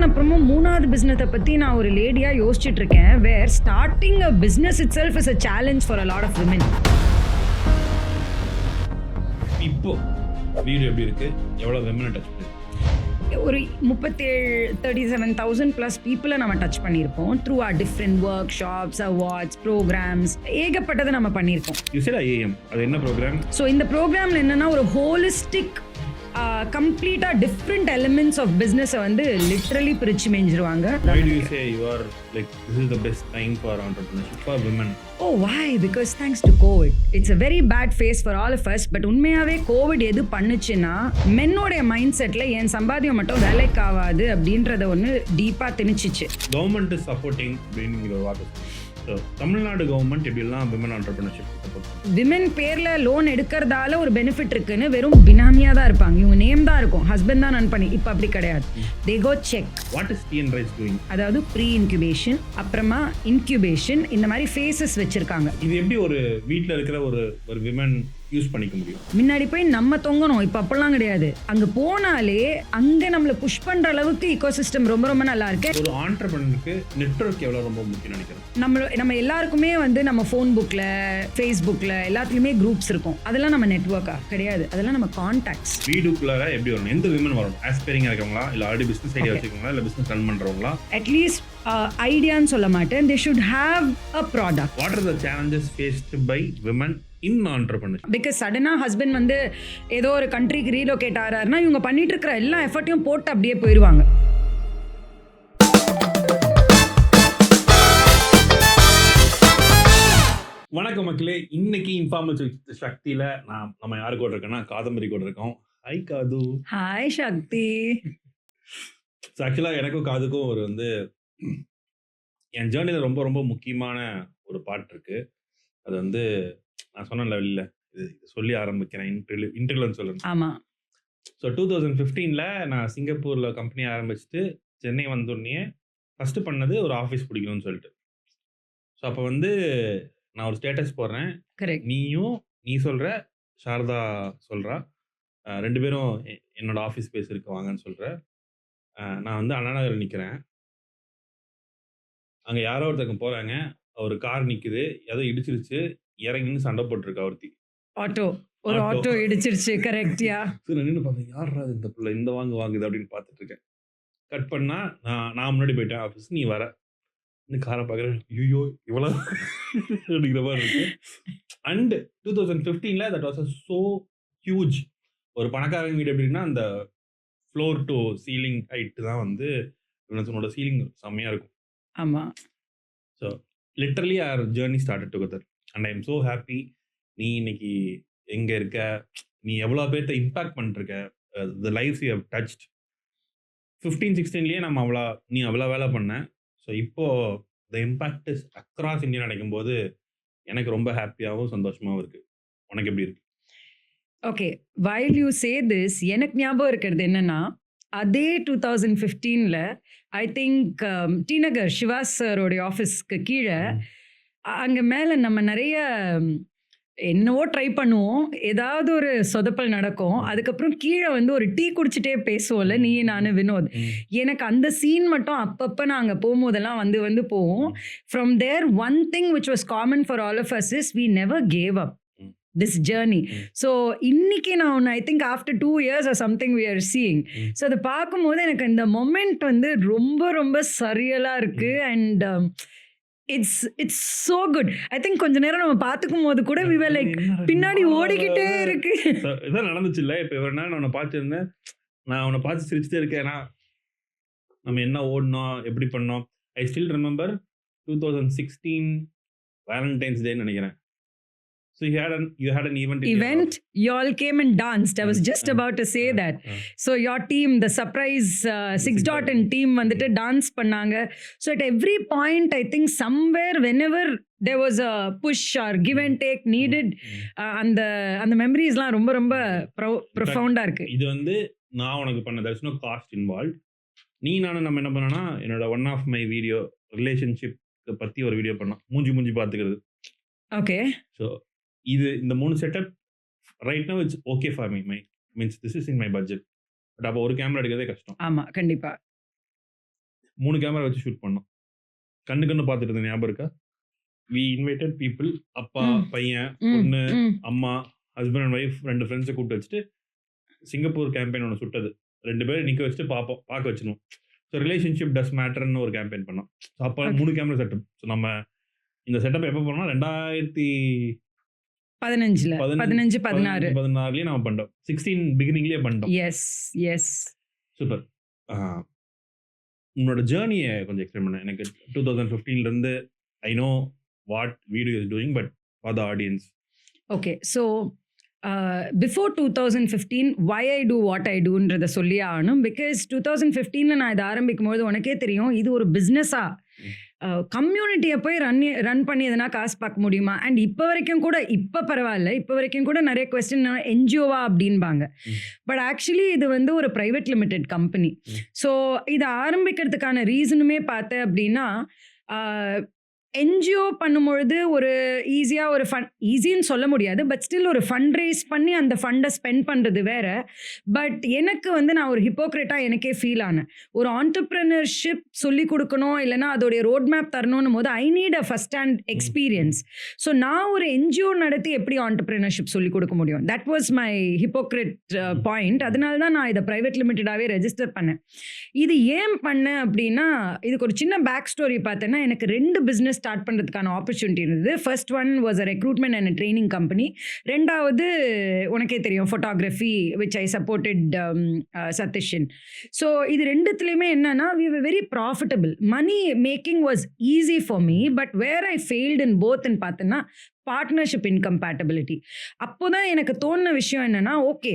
ஆன அப்புறமும் 3வது பிசினஸ பத்தி நான் ஒரு லேடியா யோசிச்சுட்டு இருக்கேன். வேர் starting a business itself is a challenge for a lot of women. இப்போ வீடியோ எப்படி இருக்கு? எவ்வளவு விமனை டச் பண்ணி? ஒரு 37,000 plus பீப்புளை நம்ம டச் பண்ணியிருப்போம் through R different workshops, awards, programs, ஏகப்பட்டதை நம்ம பண்ணியிருக்கோம். யூ செட் ஐஏஎம், அது என்ன ப்ரோக்ராம்? ஸோ இந்த ப்ரோக்ராமில் என்னன்னா ஒரு ஹோலிஸ்டிக் கம்ப்ளீட்டாக டிஃப்ரெண்ட் எலிமெண்ட்ஸ் ஆஃப் பிஸ்னஸை வந்து லிட்ரலி பிரித்து மேய்ஞ்சிருவாங்க. Why do you say you are like this is the best time for entrepreneurship for women? Oh, why? Because thanks to COVID. It's a very bad phase for all of us. But உண்மையாவே Covid எது பண்ணுச்சுன்னா மென்னோடைய mind settle என் சம்பாத்தியம் மட்டும் வேலைக்கு ஆகாது அப்படின்றத ஒன்று டீப்பாக திணிச்சிச்சு. கவர்மெண்ட் இஸ் சப்போர்ட்டிங் அப்படிங்கிற ஒரு வார்த்தை. ஸோ தமிழ்நாடு கவர்மெண்ட் எப்படிலாம் விமன் ஆண்டர்பிரினர்ஷிப் சப்போர்ட்? விமன் பேர்ல லோன் எடுக்கிறதால ஒரு பெனிஃபிட் இருக்குன்னு வெறும் பினாமியா தான் இருப்பாங்க. இவங்க நேம் தான் இருக்கும், ஹஸ்பண்ட் தான் ரன் பண்ணி. இப்போ அப்படி கிடையாது. They go check. What is TN rise doing? அதாவது ப்ரீ இன்குபேஷன், அப்புறமா இன்குபேஷன், இந்த மாதிரி ஃபேஸஸ் வச்சிருக்காங்க. இது எப்படி ஒரு வீட்டில் இருக்கிற ஒரு விமன் யூஸ் பண்ணிக்க முடியும்? முன்னாடி போய் நம்ம தொங்கணும், இப்போ அப்பெல்லாம் கிடையாது. அங்கே போனாலே அங்கே நம்மளை புஷ் பண்ணுற அளவுக்கு இக்கோசிஸ்டம் ரொம்ப ரொம்ப நல்லா இருக்கு. ஒரு ஆண்டர்பிரினருக்கு நெட்வொர்க் எவ்வளோ ரொம்ப முக்கியம் நினைக்கிறேன்? நம்ம எல்லாருக்குமே வந்து நம்ம ஃபோன் புக்கில், ஃபேஸ்புக்கில் எல்லாத்துலேயுமே குரூப்ஸ் இருக்கும். அதெல்லாம் நம்ம நெட்வொர்க்கா கிடையாது, அதெல்லாம் நம்ம கான்டாக்ட்ஸ். வீடுக்குள்ளார எப்படி வரணும்? எந்த விமன் வரணும்? ஆஸ்பைரிங்காக இருக்கவங்களா, இல்லை ஆல்ரெடி பிஸ்னஸ் ஐடியா வச்சுக்கோங்களா, இல்லை பிஸ்னஸ் ரன் பண்ணுறவங்களா? அட்லீஸ்ட் ஐடியான்னு சொல்ல மாட்டேன், they should have a product. What are the challenges faced by women in entrepreneurship? Because சடனாக ஹஸ்பண்ட் வந்து ஏதோ ஒரு கண்ட்ரிக்கு ரீலோகேட் ஆகிறாருன்னா இவங்க பண்ணிட்டு இருக்கிற எல்லா எஃபர்ட்டையும் போட்டு அப்படியே போயிடுவாங்க. வணக்கம் மக்களே, இன்னைக்கு இன்ஃபார்மல் சக்தியில நம்ம யாரு கூட இருக்கோம்னா காதம்பரி கூட இருக்கோம். ஹாய் காது. ஹாய் சக்தி. ஆக்சுவலாக எனக்கும் காதுக்கும் ஒரு என் ஜேர்னியில் ரொம்ப ரொம்ப முக்கியமான ஒரு பார்ட் இருக்கு. அது நான் சொன்னேன்ல வெளியில் இது சொல்லி ஆரம்பிக்கிறேன், இன்டர்வியூன்னு சொல்லணும். ஆமாம். ஸோ 2015 நான் சிங்கப்பூரில் கம்பெனி ஆரம்பிச்சுட்டு சென்னை வந்தோடனே ஃபஸ்ட்டு பண்ணது ஒரு ஆஃபீஸ் பிடிக்கணும்னு சொல்லிட்டு. ஸோ அப்போ நான் ஒரு ஸ்டேட்டஸ் போடுறேன். கரெக்ட். நீ சொல்கிற, சாரதா சொல்கிறா, 2 பேரும் என்னோட ஆஃபீஸ் ஸ்பேஸ் இருக்கு வாங்கன்னு சொல்கிறேன். நான் அண்ணா நகரில் நிற்கிறேன். அங்கே யாரோ ஒருத்தங்க போகிறாங்க, ஒரு கார் நிற்குது, ஏதோ இடிச்சிருச்சு, இறங்கின்னு சண்டை போட்டிருக்கா ஒருத்தி. ஆட்டோ இடிச்சிருச்சு. கரெக்டியா? சரி, நான் நின்று பார்த்தேன், யாரா இந்த பிள்ளை இந்த வாங்குது அப்படின்னு பார்த்துட்டு இருக்கேன். கட் பண்ணா நான் முன்னாடி போயிட்டேன் ஆஃபீஸ், நீ வர இன்னும் காரை பார்க்குறேன், ஐயோ இவ்வளோ அப்படிங்கிற மாதிரி இருக்கு. And 2015 that was so huge. ஒரு பணக்காரங்க வீடு எப்படின்னா அந்த ஃப்ளோர் டு சீலிங் ஹைட்டு தான் உன்னோட சீலிங் செம்மையாக இருக்கும். ஆமாம். So literally our journey started together and I am so happy. நீ இன்னைக்கு எங்கே இருக்க, நீ எவ்வளோ பேர்த்த இம்பேக்ட் பண்ணிருக்க, the lives you have touched. 15-16 நீ அவ்வளோ வேலை பண்ண. ஸோ இப்போது the impact is across India நினைக்கும் போது எனக்கு ரொம்ப ஹாப்பியாகவும் சந்தோஷமாகவும் இருக்குது. உனக்கு எப்படி இருக்கு? Okay, while you say this, எனக்கு ஞாபகம் இருக்கிறது என்னன்னா, அதே 2015 ஐ திங்க் டி நகர் சிவாஸ் சாரோடைய ஆஃபீஸ்க்கு கீழே அங்கே மேலே நம்ம நிறைய என்னவோ ட்ரை பண்ணுவோம், ஏதாவது ஒரு சொதப்பல் நடக்கும். அதுக்கப்புறம் கீழே ஒரு டீ குடிச்சிட்டே பேசுவோம்ல, நீ நான் வினோத். எனக்கு அந்த சீன் மட்டும் அப்பப்போ நாங்கள் போகும்போதெல்லாம் வந்து போவோம். From there one thing which was common for all of us is we never gave up this journey. So இன்னைக்கு நான் ஐ திங்க் ஆஃப்டர் 2 years or something we are seeing. So அதை பார்க்கும்போது எனக்கு இந்த மொமெண்ட் ரொம்ப ரொம்ப சரியலாக இருக்கு. And it's so good. I think கொஞ்ச நேரம் நம்ம பார்த்துக்கும் போது கூட we were like பின்னாடி ஓடிக்கிட்டே இருக்கு. இதான் நடந்துச்சு இல்லை? இப்போ இவர் நான் உன்னை பார்த்துருந்தேன், நான் உன்னை பார்த்து சிரிச்சுட்டே இருக்கேன். நம்ம என்ன ஓடணும், எப்படி பண்ணோம். ஐ ஸ்டில் ரிமெம்பர் 2016 வேலண்டைன்ஸ் டேன்னு நினைக்கிறேன். So you had an event. You all came and danced. I was just about to say that. So your team, the surprise 6 dot and team வந்துட்டு டான்ஸ் பண்ணாங்க. So at every point I think somewhere whenever there was a push or give and take needed, அந்த மெமரிஸ்லாம் ரொம்ப ரொம்ப ப்ரொஃபவுண்டா இருக்கு. இது நான் உனக்கு பண்ண, there is no cost involved. நானும் நம்ம என்ன பண்ணோம்னா, என்னோட one of my video relationship பற்றி ஒரு வீடியோ பண்ணோம், மூஞ்சி பார்த்துக்கிறது. ஓகே. ஸோ இந்த 3 setup right now it's okay for me. Means this is in my budget. But அப்போ ஒரு கேமரா எடுக்கிறதே கஷ்டம். ஆமாம், கண்டிப்பாக. 3 கேமரா வச்சு ஷூட் பண்ணோம். கண்ணு பார்த்துட்டு இருந்த ஞாபகம் இருக்கா? வி இன்வைட்டட் பீப்பிள், அப்பா, ம். பையன், ம். பொண்ணு, ம். அம்மா, ஹஸ்பண்ட் அண்ட் ஒய்ஃப் 2 ஃப்ரெண்ட்ஸை கூப்பிட்டு வச்சுட்டு சிங்கப்பூர் கேம்பெயின் ஒன்று சுட்டது. 2 பேரும் நிற்க வச்சுட்டு பார்க்க வச்சிடணும். ஸோ ரிலேஷன்ஷிப் டஸ் மேட்டர்னு ஒரு கேம்பெயின் பண்ணோம். ஸோ அப்போ Okay. 3 camera setup. ஸோ நம்ம இந்த செட்டப் எப்போ பண்ணோம்? 15ல 15, 16. 2016லயே நம்ம பண்ணிட்டோம். 16 பிகினிங்லயே பண்ணிட்டோம். Yes, yes. சூப்பர். உன்னோட ஜேர்னியை கொஞ்சம் எக்ஸ்பிளைன் பண்ண. எனக்கு 2015ல இருந்து I know what video is doing, but for the audience. Okay. So before 2015 why I do what I doன்றத சொல்லி ஆகணும். பிகாஸ் 2015ல நான் இதை ஆரம்பிக்கும் போது உனக்கே தெரியும் இது ஒரு பிஸ்னஸா, கம்யூனிட்டியை போய் ரன் பண்ணி எதனா காசு பார்க்க முடியுமா? அண்ட் இப்போ வரைக்கும் கூட, இப்போ பரவாயில்ல, இப்போ வரைக்கும் கூட நிறைய கொஸ்டின் என்ஜிஓவா அப்படின்பாங்க. பட் ஆக்சுவலி இது வந்து ஒரு ப்ரைவேட் லிமிடெட் கம்பெனி. ஸோ இதை ஆரம்பிக்கிறதுக்கான ரீசனுமே பார்த்தேன் அப்படின்னா, என்ஜிஓ பண்ணும்பொழுது ஒரு ஈஸியாக ஒரு ஈஸின்னு சொல்ல முடியாது, பட் ஸ்டில் ஒரு ஃபண்ட் ரைஸ் பண்ணி அந்த ஃபண்டை ஸ்பெண்ட் பண்ணுறது வேற. பட் எனக்கு வந்து நான் ஒரு ஹிப்போக்ரேட்டாக எனக்கே ஃபீல் ஆனேன். ஒரு ஆண்டர்ப்ரனர்ஷிப் சொல்லி கொடுக்கணும், இல்லைனா அதோடைய ரோட் மேப் தரணும் போது ஐ நீட் அ ஃபர்ஸ்ட் ஹேண்ட் எக்ஸ்பீரியன்ஸ். ஸோ நான் ஒரு என்ஜிஓ நடத்தி எப்படி ஆண்டர்ப்ரனர்ஷிப் சொல்லி கொடுக்க முடியும்? That was my hypocrite point. அதனால தான் நான் இதை ப்ரைவேட் லிமிட்டடாகவே ரெஜிஸ்டர் பண்ணேன். இது ஏன் பண்ணேன் அப்படின்னா, இதுக்கு ஒரு சின்ன பேக் ஸ்டோரி பார்த்தேன்னா, எனக்கு 2 பிஸ்னஸ் ஸ்டார்ட் பண்ணுறதுக்கான ஆப்பர்ச்சுனிட்டி இருந்தது. First one was a recruitment and training company. ரெண்டாவது உனக்கே தெரியும் photography, which I supported Sathishan. So இது ரெண்டுத்துலேயுமே என்னன்னா, we were very profitable. Money making was easy for me, but where I failed in போத்ன்னு பார்த்தேன்னா பார்ட்னர்ஷிப் இன்கம்பேட்டபிலிட்டி. அப்போ தான் எனக்கு தோணுன விஷயம் என்னென்னா, ஓகே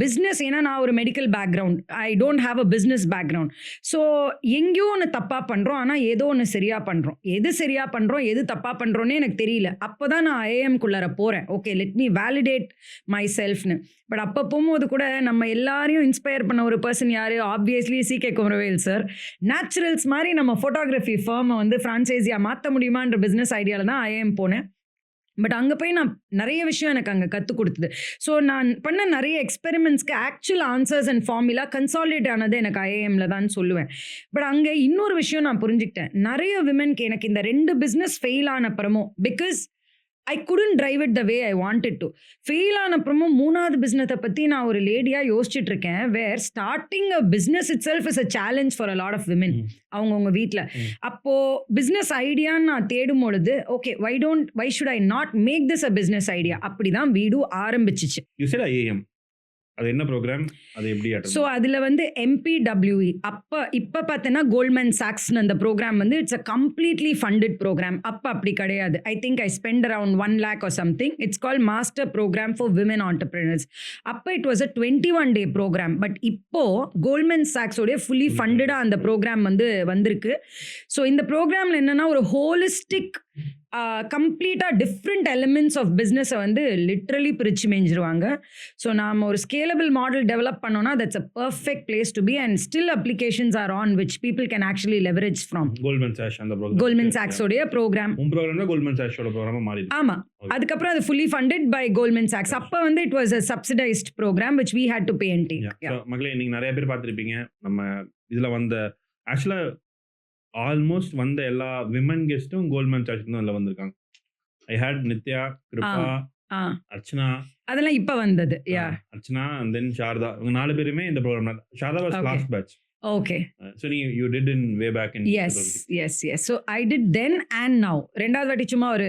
பிஸ்னஸ், ஏன்னா நான் ஒரு medical background, I don't have a business background. So எங்கேயோ ஒன்று தப்பாக பண்ணுறோம், ஆனால் ஏதோ ஒன்று சரியாக பண்ணுறோம். எது சரியாக பண்ணுறோம், எது தப்பாக பண்ணுறோன்னே எனக்கு தெரியல. அப்போ தான் நான் ஐஏஎம்குள்ளார போகிறேன். Okay, let me validate my செல்ஃப்னு. பட் அப்போ போகும்போது கூட நம்ம எல்லாரையும் இன்ஸ்பயர் பண்ண ஒரு பர்சன் யார்? Obviously CK Kumaravel sir. Naturals மாதிரி நம்ம ஃபோட்டோகிராஃபி ஃபார்மை வந்து ஃப்ரான்ச்சைஸியாக மாற்ற முடியுமான்ற பிஸ்னஸ் ஐடியாவில் தான் ஐஏஎம் போனேன். பட் அங்கே போய் நான் நிறைய விஷயம் எனக்கு அங்கே கற்றுக் கொடுத்தது. ஸோ நான் பண்ண நிறைய எக்ஸ்பெரிமெண்ட்ஸ்க்கு actual answers and formula consolidate ஆனது எனக்கு ஐஏஎம்ல தான் சொல்லுவேன். பட் அங்கே இன்னொரு விஷயம் நான் புரிஞ்சுக்கிட்டேன். நிறைய விமென்க்கு எனக்கு இந்த 2 பிஸ்னஸ் ஃபெயில் ஆன அப்புறமும், because I couldn't drive it the way I wanted to. Fail ஆன அப்புறமும் 3வது பிஸ்னஸை பற்றி நான் ஒரு லேடியாக யோசிச்சுட்டு இருக்கேன். Where starting a business itself is a challenge for a lot of women அவங்கவுங்க வீட்டில். அப்போது பிஸ்னஸ் ஐடியான்னு நான் தேடும் பொழுது, okay why should I not make this a business idea? அப்படி தான் வீடு ஆரம்பிச்சிச்சு. யூ செட் ஐஏஎம், அது என்ன ப்ரோக்ராம், அது எப்படி? ஸோ அதில் வந்து MPWE, இப்போ பார்த்தீங்கன்னா கோல்ட்மேன் சாக்ஸ்னு அந்த ப்ரோக்ராம் வந்து it's a completely funded program. அப்போ அப்படி கிடையாது. I think I spend around 1 lakh or something. It's call master program for women entrepreneurs. அப்போ it was a 21 day program. But இப்போ கோல்ட்மேன் சாக்ஸோடைய ஃபுல்லி ஃபண்டடாக அந்த ப்ரோக்ராம் வந்து வந்திருக்கு. ஸோ இந்த ப்ரோக்ராமில் என்னென்னா, ஒரு ஹோலிஸ்டிக் கம்ப்ளீட்டாக டிஃப்ரெண்ட் எலிமெண்ட்ஸ் ஆஃப் பிஸ்னஸை வந்து லிட்ரலி பிரித்து மேய்ஞ்சிருவாங்க. ஸோ நாம் ஒரு ஸ்கேலபிள் மாடல் டெவலப் பண்ணோன்னா that's a perfect place to be, and still applications are on which people can actually leverage from. Goldman சாக்ஸ் அந்த ப்ரோக்ராம், கோல்ட்மேன் சாக்ஸோடைய ப்ரோக்ராம். ப்ரோக்ராம் தான் கோல்ட்மேன் சாக்ஸோட ப்ரோக்ராமா மாறிடுது. ஆமாம், அதுக்கப்புறம் அது ஃபுல்லி ஃபண்டட் பை கோல்ட்மேன் சாக்ஸ். அப்போ வந்து it was a subsidised programme which we had to pay and take. மகளே, நீங்கள் நிறைய பேர் பார்த்துருப்பீங்க நம்ம இதில் வந்த, ஆக்சுவலாக ஆல்மோஸ்ட் வந்த எல்லா விமன் கெஸ்ட்டும் கோல்ட்மேன் சாக்ஸ் தான் அதில் வந்திருக்காங்க. ஐ ஹேட் நித்யா, கிருபா, அர்ச்சனா, அதெல்லாம் இப்போ வந்தது. Archana and then Saradha. இவங்க 4 பேருமே இந்த programme. Sharada was last batch. Okay. So you did in way back in. Yes. So I did then and now. ரெண்டாவது வாட்டி சும்மா ஒரு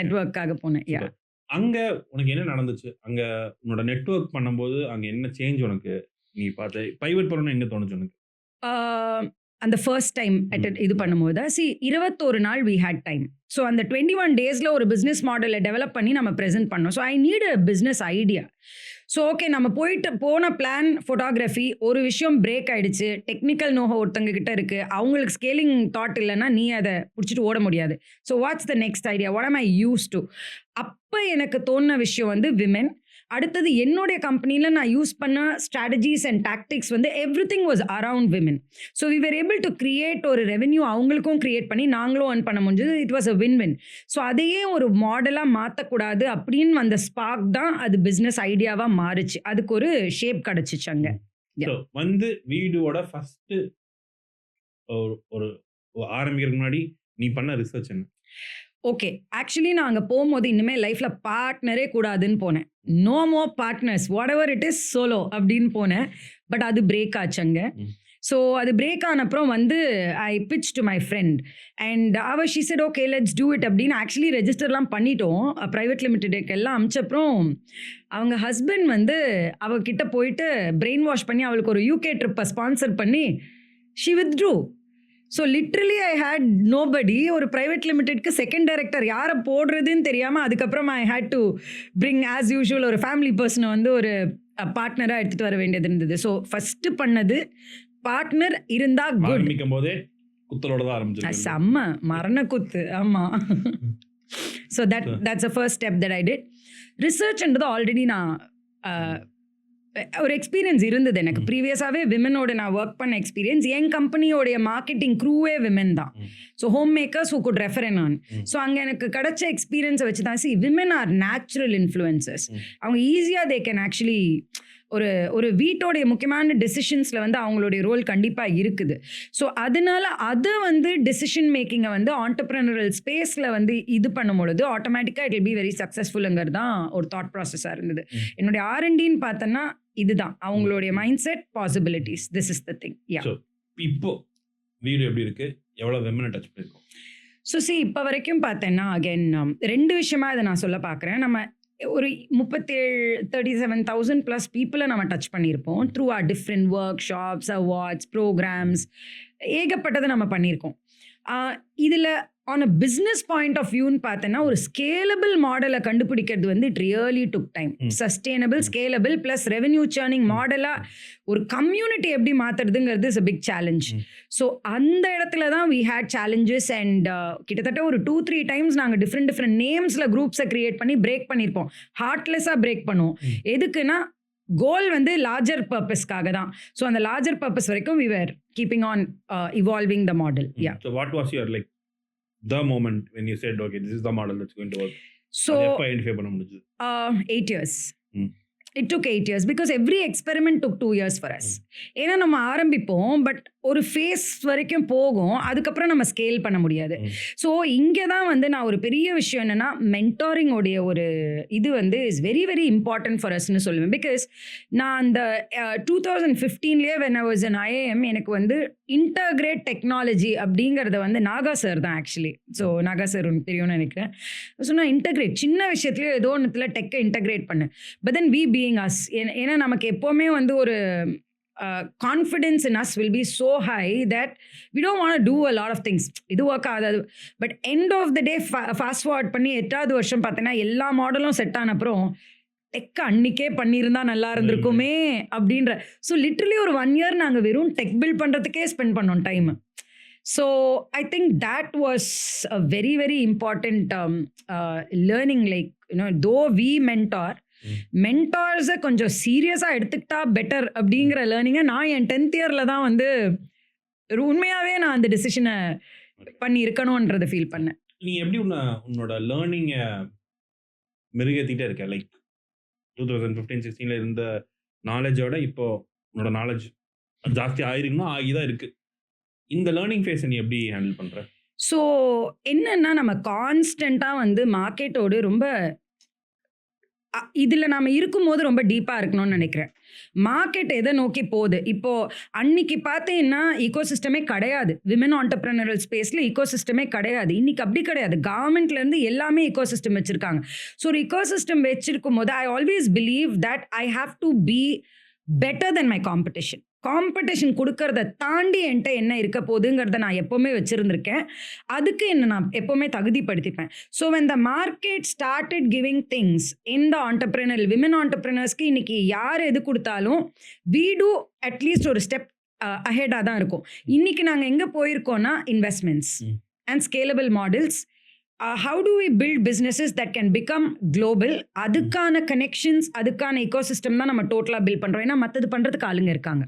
நெட்வொர்க்காக போனேன். அங்க உனக்கு என்ன நடந்துச்சு? அங்க உன்னோட நெட்வொர்க் பண்ணும்போது அங்க என்ன சேஞ்ச் உனக்கு நீ பார்த்த? பைவட் பண்ணணும்னு எங்க தோணுச்சு உனக்கு? அந்த ஃபர்ஸ்ட் டைம் இது பண்ணும்போது 21 நாள் வி ஹேட் டைம். ஸோ அந்த 21 daysல ஒரு பிஸ்னஸ் மாடலை டெவலப் பண்ணி நம்ம ப்ரெசென்ட் பண்ணோம். So I need a business idea. So okay, நம்ம போன பிளான் ஃபோட்டோகிராஃபி, ஒரு விஷயம் பிரேக் ஆகிடுச்சு, டெக்னிக்கல் நோஹோ ஒருத்தங்க கிட்ட இருக்குது, அவங்களுக்கு ஸ்கேலிங் தாட் இல்லைன்னா நீ அதை பிடிச்சிட்டு ஓட முடியாது. So what's the next idea, what ஆம் ஐ யூஸ் டு? அப்போ எனக்கு தோணுன விஷயம் வந்து விமென். அடுத்தது என்னுடைய கம்பெனியில் நான் யூஸ் பண்ண ஸ்ட்ராட்டஜிஸ் அண்ட் டாக்டிக்ஸ் வந்து everything was around women. So we were able to create ஒரு ரெவென்யூ அவங்களுக்கும் கிரியேட் பண்ணி நாங்களும் earn பண்ண முடிஞ்சது. It was a win. So அதையே ஒரு மாடலாக மாற்றக்கூடாது அப்படின்னு அந்த ஸ்பார்க் தான் அது பிஸ்னஸ் ஐடியாவாக மாறுச்சு. அதுக்கு ஒரு ஷேப் கிடச்சிச்சு அங்கே. வந்து வீடியோட ஃபர்ஸ்ட் ஒரு ஒரு ஆரம்பிக்கிறதுக்கு முன்னாடி நீ பண்ண ரிசர்ச் என்ன? ஓகே. ஆக்சுவலி நான் அங்க போம்போது இனிமே லைஃப்ல பார்ட்னரே கூடாதுன்னு போனேன். No more partners. Whatever it is solo அப்படின்னு போனேன். பட் அது பிரேக் ஆச்சு அங்க. ம். ஸோ அது பிரேக் ஆன அப்புறம் வந்து I pitch to my friend and she said okay let's do it அப்படின்னு ஆக்சுவலி ரெஜிஸ்டர்லாம் பண்ணிட்டோம். பிரைவேட் லிமிடெடுக்கு எல்லாம் அமிச்ச அப்புறம் அவங்க ஹஸ்பண்ட் வந்து அவகிட்ட போயிட்டு பிரெயின் வாஷ் பண்ணி அவளுக்கு ஒரு யூகே ட்ரிப்பை ஸ்பான்சர் பண்ணி she withdrew. So literally I had nobody. ஒரு ப்ரைவேட் லிமிடெட்க்கு செகண்ட் டைரக்டர் யாரை போடுறதுன்னு தெரியாமல் அதுக்கப்புறம் I had to bring as usual ஒரு ஃபேமிலி பர்சனை வந்து ஒரு பார்ட்னராக எடுத்துகிட்டு வர வேண்டியது இருந்தது. ஸோ ஃபஸ்ட்டு பண்ணது பார்ட்னர் இருந்தா குட். ஆரம்பிக்கும் போதே குத்தலோட தான் ஆரம்பிச்சிருக்கேன். செம்ம மரண குத்து. ஆமாம். So that's a first step that I did. ரிசர்ச்ன்றது ஆல்ரெடி நான் ஒரு எக்ஸ்பீரியன்ஸ் இருந்தது எனக்கு. ப்ரீவியஸாகவே விமனோட நான் ஒர்க் பண்ண எக்ஸ்பீரியன்ஸ். என் கம்பெனியோடைய மார்க்கெட்டிங் க்ரூவே விமன் தான். So home makers who could refer and on. So அங்கே எனக்கு கிடைச்ச எக்ஸ்பீரியன்ஸை வச்சு தான் விமன் ஆர் நேச்சுரல் இன்ஃப்ளூயன்சஸ். அவங்க ஈஸியாக தே கேன் ஆக்சுவலி ஒரு ஒரு வீட்டோடைய முக்கியமான டெசிஷன்ஸில் வந்து அவங்களுடைய ரோல் கண்டிப்பாக இருக்குது. ஸோ அதனால அதை வந்து டெசிஷன் மேக்கிங்கை வந்து ஆண்டர்ப்ரனரல் ஸ்பேஸில் வந்து இது பண்ணும் பொழுது ஆட்டோமேட்டிக்காக இட் வில் பி வெரி சக்ஸஸ்ஃபுல்லுங்கிறது தான் ஒரு தாட் ப்ராசஸாக இருந்தது. என்னுடைய R&Dன்னு பார்த்தோன்னா இதுதான் அவங்களுடைய mind set, possibilities. This is the thing. Yeah. இப்போ வீடு எப்படி இருக்கு? எவ்வளோ விமனை டச் பண்ணிருக்கோம்? ஸோ இப்போ வரைக்கும் பார்த்தேன்னா அகெயின் 2 விஷயமா இதை நான் சொல்ல பார்க்குறேன். நம்ம ஒரு 37,000 ப்ளஸ் பீப்புளை நம்ம டச் பண்ணியிருப்போம் through R different workshops, awards, programs, ஏகப்பட்டதை நம்ம பண்ணியிருக்கோம். இதில் on a business point of வியூன்னு பார்த்தோன்னா ஒரு ஸ்கேலபிள் மாடலை கண்டுபிடிக்கிறது வந்து it really took time. Sustainable, scalable plus revenue churning மாடலாக ஒரு கம்யூனிட்டி எப்படி மாற்றுறதுங்கிறது is a big challenge. So அந்த இடத்துல தான் வி ஹேட் சேலஞ்சஸ் அண்ட் கிட்டத்தட்ட ஒரு 2-3 டைம்ஸ் நாங்கள் டிஃப்ரெண்ட் நேம்ஸில் குரூப்ஸை க்ரியேட் பண்ணி பிரேக் பண்ணியிருப்போம். ஹார்ட்லெஸ்ஸாக பிரேக் பண்ணுவோம். எதுக்குன்னா கோல் வந்து லார்ஜர் பர்பஸ்க்காக தான். ஸோ அந்த லார்ஜர் பர்பஸ் வரைக்கும் we were keeping on evolving the model. Yeah. So what was your like the moment when you said okay this is the model that's going to work? So எப்ப identify பண்ண முடிஞ்சது? 8 years. ம். It took 8 years because every experiment took 2 years for us. ஏன்னா நம்ம ஆரம்பிப்போம் but ஒரு face வரைக்கும் போகும், அதுக்கப்புறம் நம்ம ஸ்கேல் பண்ண முடியாது. ஸோ இங்கே தான் வந்து நான் ஒரு பெரிய விஷயம் என்னென்னா மென்டாரிங்கோடைய ஒரு இது வந்து is very very important for அஸ்ன்னு சொல்லுவேன். பிகாஸ் நான் அந்த 2015 when I was in IIM எனக்கு வந்து இன்டகிரேட் டெக்னாலஜி அப்படிங்கிறத வந்து நாகா சார் தான் ஆக்சுவலி. ஸோ நாகா சார் உனக்கு தெரியும்னு நினைக்கிறேன். ஸோ நான் இன்டகிரேட் சின்ன விஷயத்துலேயே ஏதோ ஒன்றுத்தில் டெக்கை இன்டகிரேட் பண்ணேன். But then we being us, ஏன்னா நமக்கு எப்போவுமே வந்து ஒரு confidence in us will be so high that we don't want to do a lot of things. இது ஒர்க் ஆகாது. But end of the day fast forward பண்ணி 8வது வருஷம் பார்த்தீங்கன்னா எல்லா மாடலும் செட் ஆன அப்புறம் டெக் அன்னைக்கே பண்ணியிருந்தா நல்லா இருந்திருக்குமே அப்படின்ற. ஸோ லிட்ரலி ஒரு 1 year நாங்கள் வெறும் டெக் பில்ட் பண்ணுறதுக்கே ஸ்பெண்ட் பண்ணோம் time. So I think that was a very very important learning. Like you know though we மென்டார்ஸை கொஞ்சம் சீரியஸாக எடுத்துக்கிட்டா பெட்டர் அப்படிங்கிற லேர்னிங்கை நான் என் 10th yearல தான் வந்து உண்மையாகவே நான் அந்த டெசிஷனை பண்ணி இருக்கணும்ன்றதை ஃபீல் பண்ணேன். நீ எப்படி உன்னோட லேர்னிங்கை மெருகேற்றிட்டே இருக்க? லைக் 2015-16 இருந்த நாலேஜோட இப்போ உன்னோட நாலேஜ் ஜாஸ்தி ஆயிருக்குன்னா ஆகிதான் இருக்கு. இந்த லேர்னிங் ஃபேஸை நீ எப்படி ஹேண்டில் பண்ணுற? ஸோ என்னன்னா நம்ம கான்ஸ்டண்ட்டாக வந்து மார்க்கெட்டோடு ரொம்ப இதில் நம்ம இருக்கும்போது ரொம்ப டீப்பாக இருக்கணும்னு நினைக்கிறேன். மார்க்கெட் எதை நோக்கி போகுது? இப்போது அன்னைக்கு பார்த்தீங்கன்னா ஈகோசிஸ்டமே கிடையாது. விமன் ஆண்டர்ப்ரனரல் ஸ்பேஸில் ஈகோசிஸ்டமே கிடையாது. இன்றைக்கி அப்படி கிடையாது. கவர்மெண்ட்லேருந்து எல்லாமே ஈகோசிஸ்டம் வச்சுருக்காங்க. ஸோ ஒரு ஈகோசிஸ்டம் வச்சுருக்கும் போது I always believe that I have to be better then my competition. Competition கொடுக்கறத தாண்டி என்கிட்ட என்ன இருக்க போகுதுங்கிறத நான் எப்போவுமே வச்சுருந்துருக்கேன். அதுக்கு என்ன நான் எப்போவுமே தகுதிப்படுத்திப்பேன். So when the market started giving things in the entrepreneurial women entrepreneursக்கு இன்றைக்கி யார் எது கொடுத்தாலும் we do at least ஒரு ஸ்டெப் அஹெடாக தான் இருக்கும். இன்றைக்கி நாங்கள் எங்கே போயிருக்கோன்னா investments and scalable models. how do we build businesses that can become global? அதுக்கான கனெக்ஷன்ஸ், அதுக்கான ecosystem தான் நம்ம டோட்டலாக பில்ட் பண்ணுறோம். ஏன்னா மற்றது பண்ணுறதுக்கு ஆளுங்க இருக்காங்க.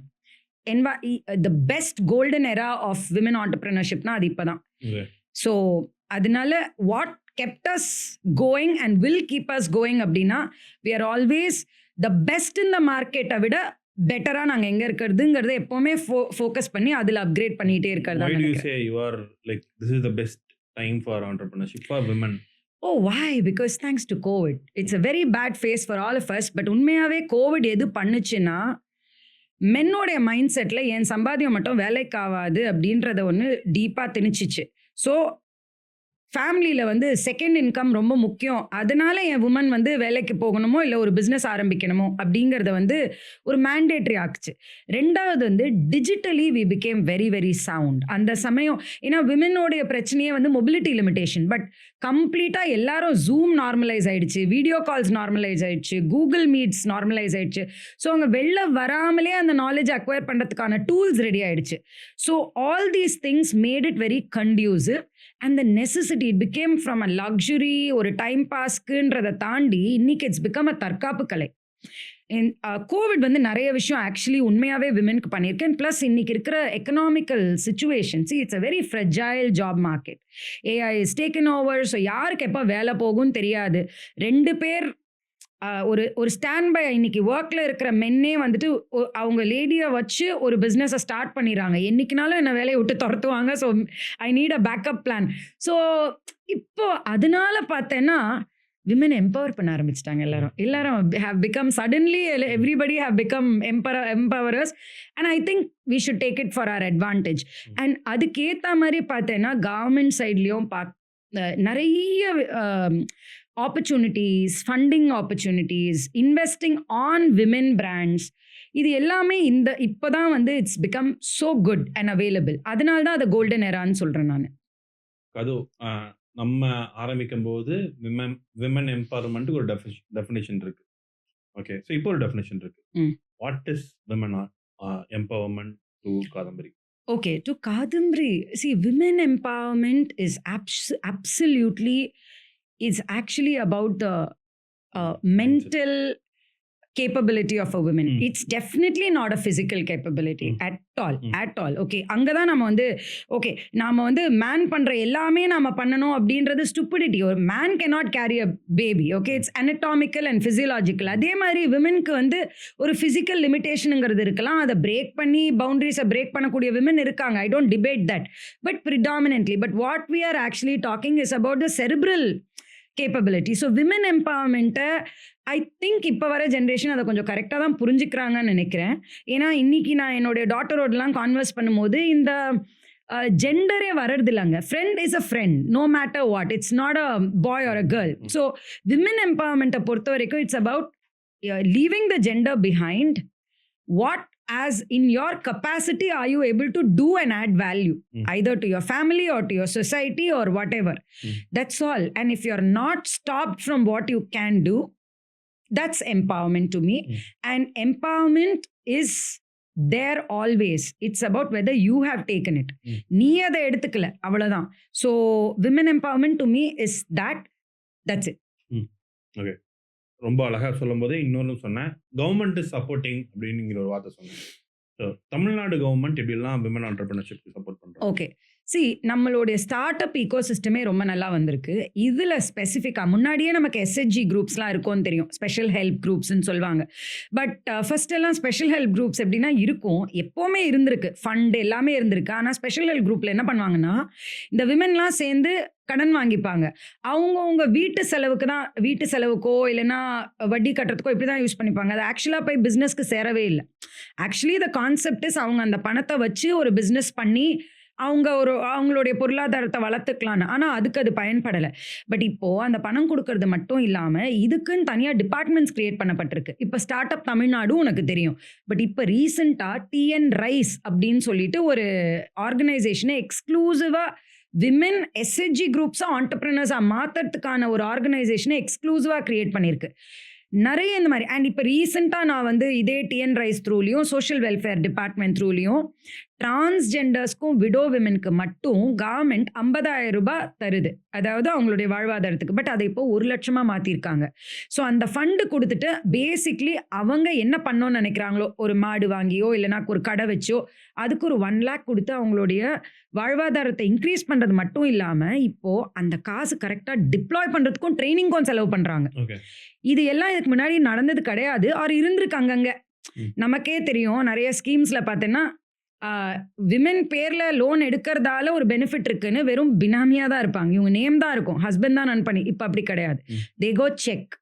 the best golden era of women entrepreneurshipனா அது இப்போ தான். ஸோ அதனால what kept us going and will keep us going அப்படின்னா we are always the best in the market விட பெட்டரா நாங்க எங்க இருக்கிறதுங்கிறத எப்பவுமே ஃபோக்கஸ் பண்ணி அதுல அப்கிரேட் பண்ணிட்டே இருக்கிறதா Why do you நினைக்கிறேன். say you are like this is the best time for entrepreneurship for women? Oh, why? Because thanks to COVID. It's a very bad phase for all of us. But உண்மையாவே Covid எது பண்ணுச்சுன்னா மென்னோடைய mind செட்ல என் சம்பாத்தியம் மட்டும் வேலைக்கு ஆகாது அப்படின்றத ஒன்று டீப்பா திணிச்சிச்சு. ஸோ ஃபேமிலியில வந்து செகண்ட் இன்கம் ரொம்ப முக்கியம், அதனால என் உமன் வந்து வேலைக்கு போகணுமோ இல்லை ஒரு பிஸ்னஸ் ஆரம்பிக்கணுமோ அப்படிங்கிறத வந்து ஒரு மேண்டேட்ரி ஆக்குச்சு. ரெண்டாவது வந்து digitally we became very very sound அந்த சமயம். ஏன்னா விமனோடைய பிரச்சனையே வந்து மொபிலிட்டி லிமிடேஷன். பட் கம்ப்ளீட்டாக எல்லாரும் ஜூம் நார்மலைஸ் ஆயிடுச்சு, வீடியோ கால்ஸ் நார்மலைஸ் ஆயிடுச்சு, கூகுள் மீட்ஸ் நார்மலைஸ் ஆயிடுச்சு. ஸோ அவங்க வெளில வராமலே அந்த நாலேஜ் அக்வயர் பண்ணுறதுக்கான டூல்ஸ் ரெடி ஆயிடுச்சு. So all these things made it very conducive. And the necessity it became from a luxury, ஒரு டைம் பாஸ்க்குன்றதை தாண்டி இன்னைக்கு இட்ஸ் பிகம் அ தற்காப்பு கலை. கோவிட் வந்து நிறைய விஷயம் ஆக்சுவலி உண்மையாகவே விமென்க்கு பண்ணியிருக்கேன். ப்ளஸ் இன்னைக்கு இருக்கிற economical situations, it's a very fragile job market. AI is taken over. So யாருக்கு எப்போ வேலை போகும்னு தெரியாது. 2 பேர் ஒரு ஸ்டாண்ட் பை இன்னைக்கு ஒர்க்கில் இருக்கிற மென்னே வந்துட்டு அவங்க லேடியை வச்சு ஒரு பிஸ்னஸை ஸ்டார்ட் பண்ணிடுறாங்க. என்னைக்குனாலும் என்ன வேலையை விட்டு துரத்துவாங்க. So I need a backup plan. So இப்போ அதனால பார்த்தேன்னா விமன் எம்பவர் பண்ண ஆரம்பிச்சிட்டாங்க. எல்லாரும் have become suddenly everybody have become empowerers and I think we should take it for our advantage. And அதுக்கேற்ற மாதிரி பார்த்தேன்னா கவர்மெண்ட் சைட்லேயும் நிறைய opportunities, funding opportunities, investing on women brands, இது எல்லாமே இப்போ தான் வந்து it's become so good and available. அதனால தான் அதை கோல்டன் எரான்னு சொல்கிறேன் நான். அது நம்ம ஆரம்பிக்கும் போது விமன் எம்பவர்மெண்ட் ஒரு டெஃபினேஷன் இருக்கு. ஓகே, ஸோ இப்போ ஒரு டெஃபினேஷன் இருக்கு. What is women empowerment to Kadambari? Okay, to Kadambari, see, women empowerment is absolutely, is actually about the mental capability of a woman. It's definitely not a physical capability at all. Okay, அங்கதான் நம்ம வந்து okay நாம வந்து man பண்ற எல்லாமே நாம பண்ணணும் அப்படின்றது ஸ்டூபிடிட்டி. ஒரு man cannot carry a baby. Okay, it's anatomical and physiological. அதே மாதிரி விமென்க்கு வந்து ஒரு ஃபிசிக்கல் லிமிடேஷனுங்கிறது இருக்கலாம். அதை பிரேக் பண்ணி பவுண்டரிஸை பிரேக் பண்ணக்கூடிய விமன் இருக்காங்க. I don't debate that. But predominantly what we are actually talking is about the cerebral capability. So women எம்பவர்மெண்ட்டை ஐ திங்க் இப்போ வர ஜென்ரேஷன் அதை கொஞ்சம் கரெக்டாக தான் புரிஞ்சுக்கிறாங்கன்னு நினைக்கிறேன். ஏன்னா இன்னைக்கு நான் என்னுடைய டாட்டரோடலாம் கான்வர்ஸ் பண்ணும்போது இந்த ஜெண்டரே வர்றது இல்லைங்க. Friend is a friend no matter what, it's not a boy or a girl. So women எம்பவர்மெண்ட்டை பொறுத்த வரைக்கும் it's about leaving the gender behind. What as in your capacity are you able to do and add value either to your family or to your society or whatever. That's all. And if you're not stopped from what you can do, that's empowerment to me. And empowerment is there always. It's about whether you have taken it. நீ அதை எடுத்துக்கல அவ்வளவுதான். So women empowerment to me is that's it. Okay, ரொம்ப அழகா சொல்லும் போதே இன்னொன்று சொன்னேன், கவர்மெண்ட் இஸ் சப்போர்ட்டிங் அப்படிங்கிற ஒரு வார்த்தை சொன்னேன். ஸோ தமிழ்நாடு கவர்மெண்ட் எப்படிலாம் விமன் ஆண்டர்பிரினர்ஷிப்க்கு சப்போர்ட் பண்ணுறோம்? ஓகே, சி நம்மளுடைய ஸ்டார்ட் அப் ஈகோ சிஸ்டமே ரொம்ப நல்லா வந்திருக்கு. இதில் ஸ்பெசிஃபிக்காக முன்னாடியே நமக்கு எஸ்ஹெச்ஜி குரூப்ஸ்லாம் இருக்கும்னு தெரியும், ஸ்பெஷல் ஹெல்ப் குரூப்ஸ்ன்னு சொல்லுவாங்க. பட் ஃபர்ஸ்டெல்லாம் ஸ்பெஷல் ஹெல்ப் குரூப்ஸ் எப்படின்னா இருக்கும், எப்போவுமே இருந்திருக்கு, ஃபண்ட் எல்லாமே இருந்திருக்கு. ஆனால் ஸ்பெஷல் ஹெல்ப் குரூப்பில் என்ன பண்ணுவாங்கன்னா இந்த விமென்லாம் சேர்ந்து கடன் வாங்கிப்பாங்க. அவங்கவுங்க வீட்டு செலவுக்கு தான், வீட்டு செலவுக்கோ இல்லைன்னா வட்டி கட்டுறதுக்கோ இப்படி தான் யூஸ் பண்ணிப்பாங்க. அது ஆக்சுவலாக போய் பிஸ்னஸ்க்கு சேரவே இல்லை. ஆக்சுவலி த கான்செப்ட் இஸ் அவங்க அந்த பணத்தை வச்சு ஒரு பிஸ்னஸ் பண்ணி அவங்களுடைய பொருளாதாரத்தை வளர்த்துக்கலான்னு. ஆனால் அதுக்கு அது பயன்படலை. பட் இப்போது அந்த பணம் கொடுக்கறது மட்டும் இல்லாமல் இதுக்குன்னு தனியாக டிபார்ட்மெண்ட்ஸ் கிரியேட் பண்ணப்பட்டிருக்கு. இப்போ ஸ்டார்ட் அப் தமிழ்நாடு உனக்கு தெரியும். பட் இப்போ ரீசெண்டாக டிஎன் ரைஸ் அப்படின்னு சொல்லிட்டு ஒரு ஆர்கனைசேஷனை எக்ஸ்க்ளூசிவாக விமென் எஸ்ஹெச்ஜி குரூப்ஸாக ஆண்டர்பிரினர்ஸாக மாற்றுறதுக்கான ஒரு ஆர்கனைசேஷனை எக்ஸ்க்ளூசிவாக கிரியேட் பண்ணியிருக்கு. நிறைய இந்த மாதிரி. அண்ட் இப்போ ரீசெண்டாக நான் வந்து இதே டிஎன் ரைஸ் த்ரூலையும் சோஷியல் வெல்ஃபேர் டிபார்ட்மெண்ட் த்ரூலையும் டிரான்ஸ்ஜெண்டர்ஸ்க்கும் விடோ விமென்க்கு மட்டும் கவர்மெண்ட் 50,000 ரூபாய் தருது, அதாவது அவங்களுடைய வாழ்வாதாரத்துக்கு. பட் அதை இப்போ 1 லட்சமாக மாற்றிருக்காங்க. ஸோ அந்த ஃபண்டு கொடுத்துட்டு பேசிக்லி அவங்க என்ன பண்ணோன்னு நினைக்கிறாங்களோ, ஒரு மாடு வாங்கியோ இல்லைனா ஒரு கடை வச்சோ அதுக்கு ஒரு 1 lakh கொடுத்து அவங்களுடைய வாழ்வாதாரத்தை இன்க்ரீஸ் பண்ணுறது மட்டும் இல்லாமல் இப்போது அந்த காசு கரெக்டாக டிப்ளாய் பண்ணுறதுக்கும் ட்ரைனிங்க்கும் செலவு பண்ணுறாங்க. இது எல்லாம் இதுக்கு முன்னாடி நடந்தது கிடையாது, ஆர் இருந்திருக்கு அங்கங்கே. நமக்கே தெரியும் நிறைய ஸ்கீம்ஸ்ல பார்த்தீங்கன்னா விமென் பேர்ல லோன் எடுக்கிறதால ஒரு பெனிஃபிட் இருக்குன்னு வெறும் பினாமியா தான் இருப்பாங்க, இவங்க நேம் தான் இருக்கும், ஹஸ்பண்ட் தான் ரன் பண்ணி. இப்போ அப்படி கிடையாது. They go check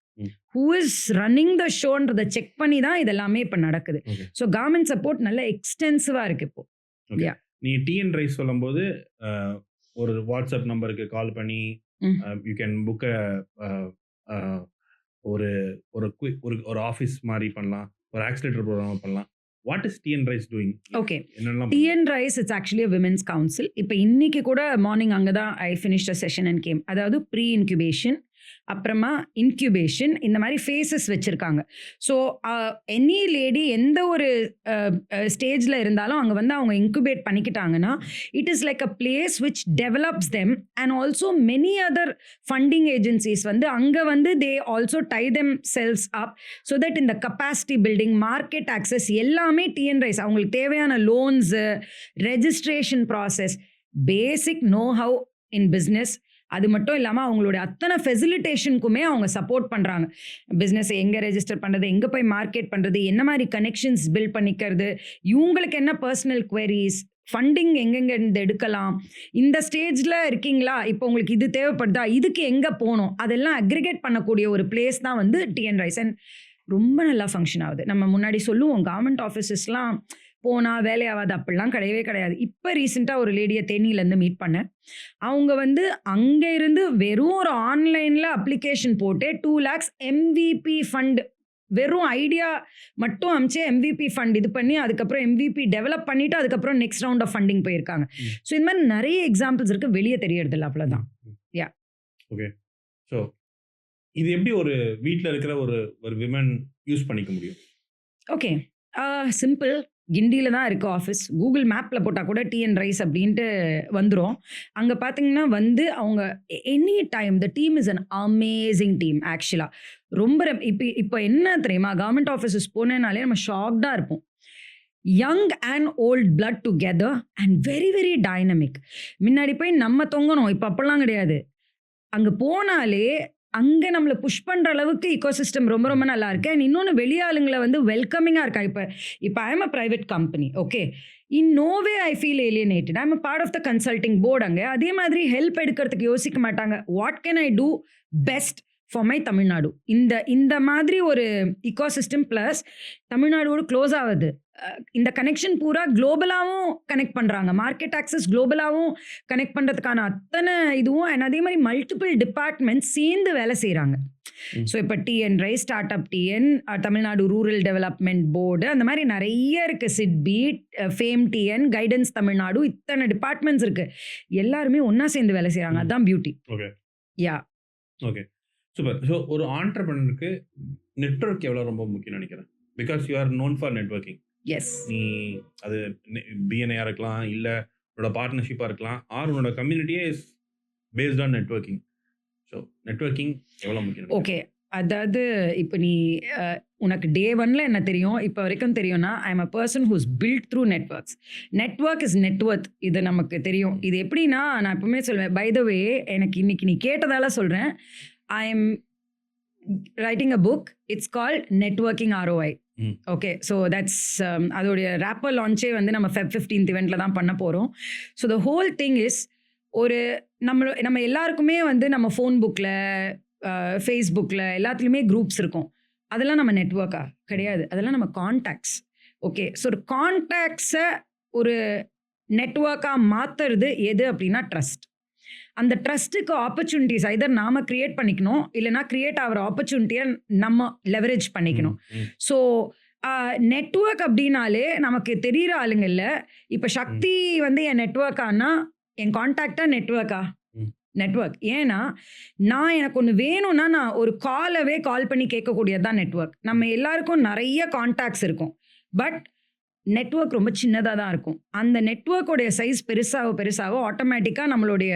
who is running the ஷோன்றதை செக் பண்ணி தான் இதெல்லாமே இப்போ நடக்குது. ஸோ கவர்மெண்ட் சப்போர்ட் நல்ல எக்ஸ்டென்சிவா இருக்கு இப்போ. நீ டிஎன் ரைஸ் சொல்லும்போது ஒரு வாட்ஸ்அப் நம்பருக்கு கால் பண்ணி யூ கேன் புக் ஒரு ஒரு ஒரு ஆஃபீஸ் மாதிரி பண்ணலாம், ஒரு ஆக்சிலேட்டர் ப்ரோக்ராம் பண்ணலாம். What is TN rise doing? Okay, TN rice it's actually women's council. இப்போ இன்னைக்கு கூட மார்னிங் அங்கே தான் I finished a session and game. அதாவது ப்ரீ இன்குபேஷன், அப்புறமா இன்குபேஷன், இந்த மாதிரி ஃபேஸஸ் வச்சுருக்காங்க. ஸோ எனி லேடி எந்த ஒரு ஸ்டேஜில் இருந்தாலும் அங்கே வந்து அவங்க இன்குபேட் பண்ணிக்கிட்டாங்கன்னா it is like a place which develops them. And also many other funding agencies வந்து அங்கே வந்து they also tie themselves up so that இந்த கப்பாசிட்டி பில்டிங், மார்க்கெட் ஆக்சஸ் எல்லாமே டிஎன் ரைஸ் அவங்களுக்கு தேவையான loans, registration process, basic know how in business. அது மட்டும் இல்லாமல் அவங்களோட அத்தனை ஃபெசிலிட்டேஷனுக்குமே அவங்க சப்போர்ட் பண்ணுறாங்க. பிஸ்னஸ் எங்கே ரெஜிஸ்டர் பண்ணுறது, எங்கே போய் மார்க்கெட் பண்ணுறது, என்ன மாதிரி கனெக்ஷன்ஸ் பில்ட் பண்ணிக்கிறது, இவங்களுக்கு என்ன பர்சனல் குவரிஸ், ஃபண்டிங் எங்கெங்கே எடுக்கலாம், இந்த ஸ்டேஜில் இருக்கீங்களா, இப்போ உங்களுக்கு இது தேவைப்படுதா, இதுக்கு எங்கே போகணும், அதெல்லாம் அக்ரிகேட் பண்ணக்கூடிய ஒரு பிளேஸ் தான் வந்து டிஎன் ரைஸ். அண்ட் ரொம்ப நல்லா ஃபங்க்ஷன் ஆகுது. நம்ம முன்னாடி சொல்லுவோம் கவர்மெண்ட் ஆஃபீஸஸ்லாம் போனால் வேலையாகாது, அப்படிலாம் கிடையவே கிடையாது. இப்போ ரீசெண்டாக ஒரு லேடியை தேனியிலேருந்து மீட் பண்ணேன். அவங்க வந்து அங்கே இருந்து வெறும் ஒரு ஆன்லைனில் அப்ளிகேஷன் போட்டு 2 lakhs MVP ஃபண்ட், வெறும் ஐடியா மட்டும் அமிச்சு MVP ஃபண்ட் இது பண்ணி அதுக்கப்புறம் MVP டெவலப் பண்ணிவிட்டு அதுக்கப்புறம் நெக்ஸ்ட் ரவுண்ட் ஆஃப் ஃபண்டிங் போயிருக்காங்க. ஸோ இந்த மாதிரி நிறைய எக்ஸாம்பிள்ஸ் இருக்குது, வெளியே தெரியறதில்ல, அவ்வளோதான். Yeah okay. ஸோ இது எப்படி ஒரு வீட்டில் இருக்கிற ஒரு விமன் யூஸ் பண்ணிக்க முடியும்? Okay, simple. கிண்டியில் தான் இருக்குது ஆஃபீஸ். கூகுள் மேப்பில் போட்டால் கூட டிஎன் ரைஸ் அப்படின்ட்டு வந்துடும். அங்கே பார்த்தீங்கன்னா வந்து அவங்க any time the team is an amazing team ஆக்சுவலாக. ரொம்ப இப்போ என்ன தெரியுமா, கவர்மெண்ட் ஆஃபீஸஸ் போனேனாலே நம்ம ஷாக்டாக இருப்போம். Young and volt blood together and very very dynamic. முன்னாடி போய் நம்ம தொங்கணும், இப்போ அப்படிலாம் கிடையாது. அங்கே போனாலே அங்கே நம்மளை புஷ் பண்ணுற அளவுக்கு இக்கோசிஸ்டம் ரொம்ப ரொம்ப நல்லா இருக்கு. அண்ட் இன்னொன்று வெளியாளுங்களை வந்து வெல்கமிங்காக இருக்கா. இப்போ I am a private company, okay, in no way I feel alienated. I am a part of the consulting board. அங்கே அதே மாதிரி ஹெல்ப் எடுக்கிறதுக்கு யோசிக்க மாட்டாங்க. What can I do best for my Tamil Nadu, இந்த மாதிரி ஒரு இக்கோசிஸ்டம். ப்ளஸ் தமிழ்நாடோடு க்ளோஸ் ஆகுது. இந்த கனெக்ஷன் பூரா குளோபலாகவும் கனெக்ட் பண்ணுறாங்க, மார்க்கெட் ஆக்சஸ் குளோபலாகவும் கனெக்ட் பண்ணுறதுக்கான அத்தனை இதுவும். அண்ட் அதே மாதிரி மல்டிபிள் டிபார்ட்மெண்ட்ஸ் சேர்ந்து வேலை செய்கிறாங்க. ஸோ இப்போ TN rise, start up TN, Tamil Nadu rural development board, அந்த மாதிரி நிறைய இருக்குது. SIDBI, fame TN, guidance Tamil Nadu, இத்தனை டிபார்ட்மெண்ட்ஸ் இருக்குது. எல்லாருமே ஒன்றா சேர்ந்து வேலை செய்கிறாங்க. அதுதான் beauty. Okay, yeah, okay, super. So ஒரு ஆண்டர்பிரனருக்கு நெட்வொர்க் எவ்வளோ ரொம்ப முக்கியம் நினைக்கிறேன். Because you are known for networking. Yes, நீ அது பிஎன்ஐயாக இருக்கலாம், இல்லை உன்னோட பார்ட்னர்ஷிப்பாக இருக்கலாம், ஆர் உன்னோட கம்யூனிட்டியே is based on networking. So networking எவ்வளோ முக்கியம்? ஓகே, அதாவது இப்போ நீ உனக்கு டே ஒன்ல என்ன தெரியும், இப்போ வரைக்கும் தெரியும்னா I am a person who's built through networks. Network is network, இது நமக்கு தெரியும். இது எப்படின்னா, நான் எப்பவுமே சொல்வேன், பை த வே, எனக்கு இன்னைக்கு நீ கேட்டதால சொல்கிறேன், I am writing a book. It's called networking ROI. Okay, so that's அதோடைய ரேப்பர் லான்ச்சே வந்து நம்ம Feb 15th இவெண்ட்டில் தான் பண்ண போகிறோம். So the whole thing is, ஒரு நம்ம எல்லாருக்குமே வந்து நம்ம ஃபோன் புக்கில், ஃபேஸ்புக்கில் எல்லாத்துலேயுமே குரூப்ஸ் இருக்கும். அதெல்லாம் நம்ம நெட்வொர்க்கா கிடையாது, அதெல்லாம் நம்ம கான்டாக்ட்ஸ். ஓகே, ஸோ ஒரு கான்டாக்ட்ஸை ஒரு நெட்வொர்க்காக மாற்றுறது எது அப்படின்னா ட்ரஸ்ட். அந்த ட்ரஸ்ட்டுக்கு ஆப்பர்ச்சுனிட்டிஸ் ஐதர் நாம கிரியேட் பண்ணிக்கணும், இல்லைனா கிரியேட் ஆகிற ஆப்பர்ச்சுனிட்டியை நம்ம லெவரேஜ் பண்ணிக்கணும். ஸோ நெட்வொர்க் அப்படின்னாலே நமக்கு தெரிகிற ஆளுங்கள்ல, இப்போ சக்தி வந்து என் நெட்வொர்க்கானா என் கான்டாக்டா நெட்வொர்க்கா? நெட்வொர்க். ஏன்னா நான் எனக்கு ஒன்று வேணும்னா நான் ஒரு கால் பண்ணி கேட்கக்கூடியது தான் நெட்வொர்க். நம்ம எல்லாருக்கும் நிறைய கான்டாக்ட்ஸ் இருக்கும், பட் நெட்வொர்க் ரொம்ப சின்னதாக தான் இருக்கும். அந்த நெட்வொர்க்கோடைய சைஸ் பெருசாக ஆட்டோமேட்டிக்காக நம்மளுடைய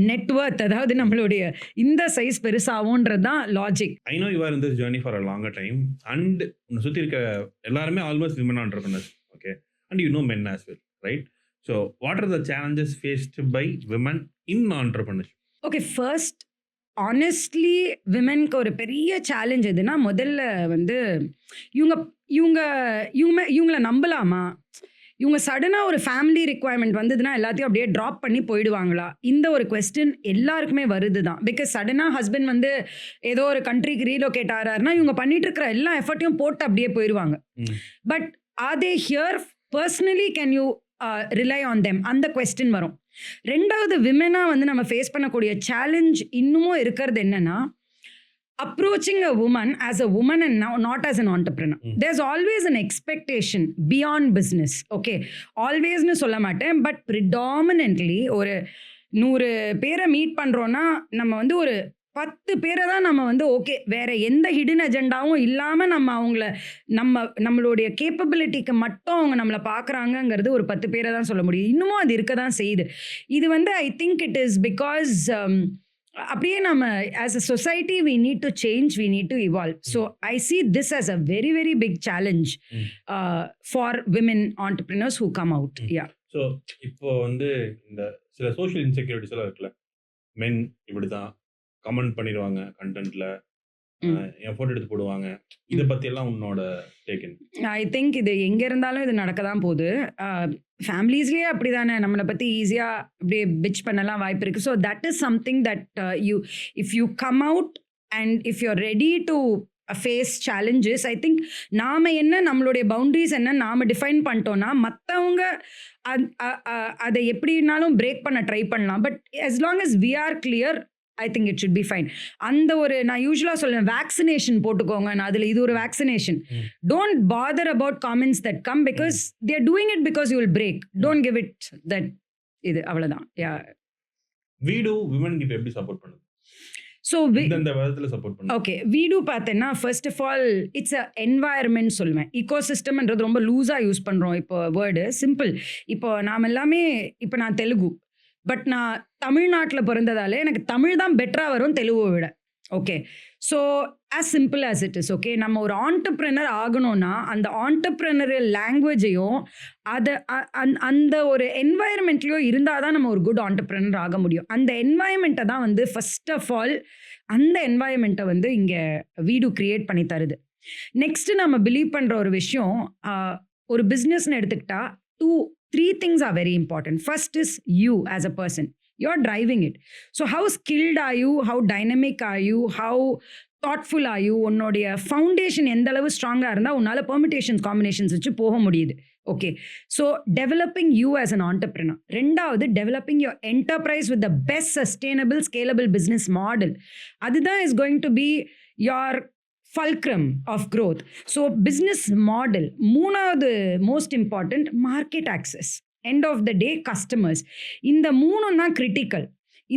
நெட்வொர்க், அதாவது நம்மளுடைய இந்த சைஸ் பெருசாகும்ன்றது தான் logic. I know you are in this journey for a longer time and உன்னை சுற்றி இருக்க எல்லாருமே almost women entrepreneurs, okay, and you know men as well, right? So what are the challenges faced by women in entrepreneurship? Okay, first honestly விமென்க்கு ஒரு பெரிய challenge எதுனா முதல்ல வந்து இவங்க இவங்க இவங்கள நம்பலாமா, இவங்க சடனாக ஒரு ஃபேமிலி ரிக்குவயர்மெண்ட் வந்ததுன்னா எல்லாத்தையும் அப்படியே ட்ராப் பண்ணி போயிடுவாங்களா, இந்த ஒரு கொஸ்டின் எல்லாருக்குமே வருது தான். பிகாஸ் சடனாக ஹஸ்பண்ட் வந்து ஏதோ ஒரு கண்ட்ரிக்கு ரீலோகேட் ஆகிறாருன்னா இவங்க பண்ணிட்டு இருக்கிற எல்லா எஃபர்ட்டையும் போட்டு அப்படியே போயிடுவாங்க. But are they here personally, can you rely on them, அந்த கொஸ்டின் வரும். ரெண்டாவது விமெனாக வந்து நம்ம ஃபேஸ் பண்ணக்கூடிய சேலஞ்ச் இன்னமும் இருக்கிறது என்னன்னா, approaching a woman as a woman and now not as an entrepreneur. There's always an expectation beyond business. Okay, always nu solla maten, but predominantly ஒரு 100 பேரை மீட் பண்றோம்னா நம்ம வந்து ஒரு 10 பேரை தான் நம்ம வந்து ஓகே வேற எந்த ஹிடன் அஜெண்டாவும் இல்லாமல் நம்ம அவங்கள நம்மளுடைய கேப்பபிலிட்டிக்கு மட்டும் அவங்க நம்மளை பார்க்குறாங்கங்கிறது ஒரு 10 பேரை தான் சொல்ல முடியும். இன்னமும் அது இருக்க தான் செய்யுது. இது வந்து I think it is because அப்படியே நம்ம as a society we need to change, we need to evolve. So I see this as a very very big challenge for women entrepreneurs who come out. Yeah. So இப்போ வந்து இந்த சில social insecurities எல்லாம் இருக்குல்ல, மென் இப்படி தான் comment பண்ணிடுவாங்க கண்டென்ட்ல, effort எடுத்து போடுவாங்க, இதை பத்தி எல்லாம் உன்னோட டேக்? ஐ திங்க் இது எங்க இருந்தாலும் இது நடக்க தான் போகுது. ஃபேமிலிஸ்லேயே அப்படி தானே நம்மளை பற்றி ஈஸியாக அப்படியே பிச் பண்ணலாம் வாய்ப்பு இருக்குது. So that is something that if you come out and if you are ready to face challenges, I think நாம் என்ன நம்மளுடைய பவுண்டரிஸ் என்ன நாம் டிஃபைன் பண்ணிட்டோன்னா மற்றவங்க அதை எப்படினாலும் பிரேக் பண்ண ட்ரை பண்ணலாம். But as long as we are clear, I think it should be fine. அந்த ஒரு நான் யூஸ்வலாக சொல்லுவேன், வேக்சினேஷன் போட்டுக்கோங்க, நான் அதில் இது ஒரு vaccination. Don't father about comments that come because they are doing it because you will break. Don't give it that. இது அவ்வளோதான். யா. வீடு விமன் இப்போ எப்படி சப்போர்ட் பண்ணுது? ஸோ இந்த விதத்தில் சப்போர்ட் பண்ணுது. ஓகே, வீடு பார்த்தேன்னா first of all it's a environment சொல்லுவேன். ஈகோசிஸ்டம்ன்றது ரொம்ப லூஸாக யூஸ் பண்ணுறோம் இப்போ வேர்டு. சிம்பிள். இப்போ நாம் எல்லாமே, இப்போ நான் தெலுங்கு, பட் நான் தமிழ்நாட்டில் பிறந்ததாலே எனக்கு தமிழ் தான் பெட்டராக வரும் தெலுங்குவை விட. Okay, so as simple as it is. Okay, நம்ம ஒரு ஆண்டர்ப்ரெனர் ஆகணும்னா அந்த ஆண்டர்ப்ரெனரியல் லாங்குவேஜையும் அதை அந்த ஒரு என்வாயர்மெண்ட்லேயும் இருந்தால் தான் நம்ம ஒரு குட் ஆண்டர்ப்ரெனர் ஆக முடியும். அந்த என்வாயர்மெண்ட்டை தான் வந்து ஃபர்ஸ்ட் ஆஃப் ஆல் அந்த என்வாயர்மெண்ட்டை வந்து இங்கே வீடு கிரியேட் பண்ணி தருது. நெக்ஸ்ட்டு நம்ம பிலீவ் பண்ணுற ஒரு விஷயம், ஒரு பிஸ்னஸ்ன்னு எடுத்துக்கிட்டா 3 things are very important. First is you as a person. You're driving it. So how skilled are you? How dynamic are you? How thoughtful are you? உன்னுடைய ஃபவுண்டேஷன் எந்த அளவு ஸ்ட்ராங்காக இருந்தால் உன்னால் பெர்மிட்டேஷன்ஸ் காம்பினேஷன்ஸ் வச்சு போக முடியுது. Okay, so developing you as an entrepreneur. ரெண்டாவது, developing your enterprise with the best sustainable scalable business model. அதுதான் is going to be your fulcrum of growth. So business model. மூணாவது most important, market access. End of the day customers. இந்த 3 தான் critical.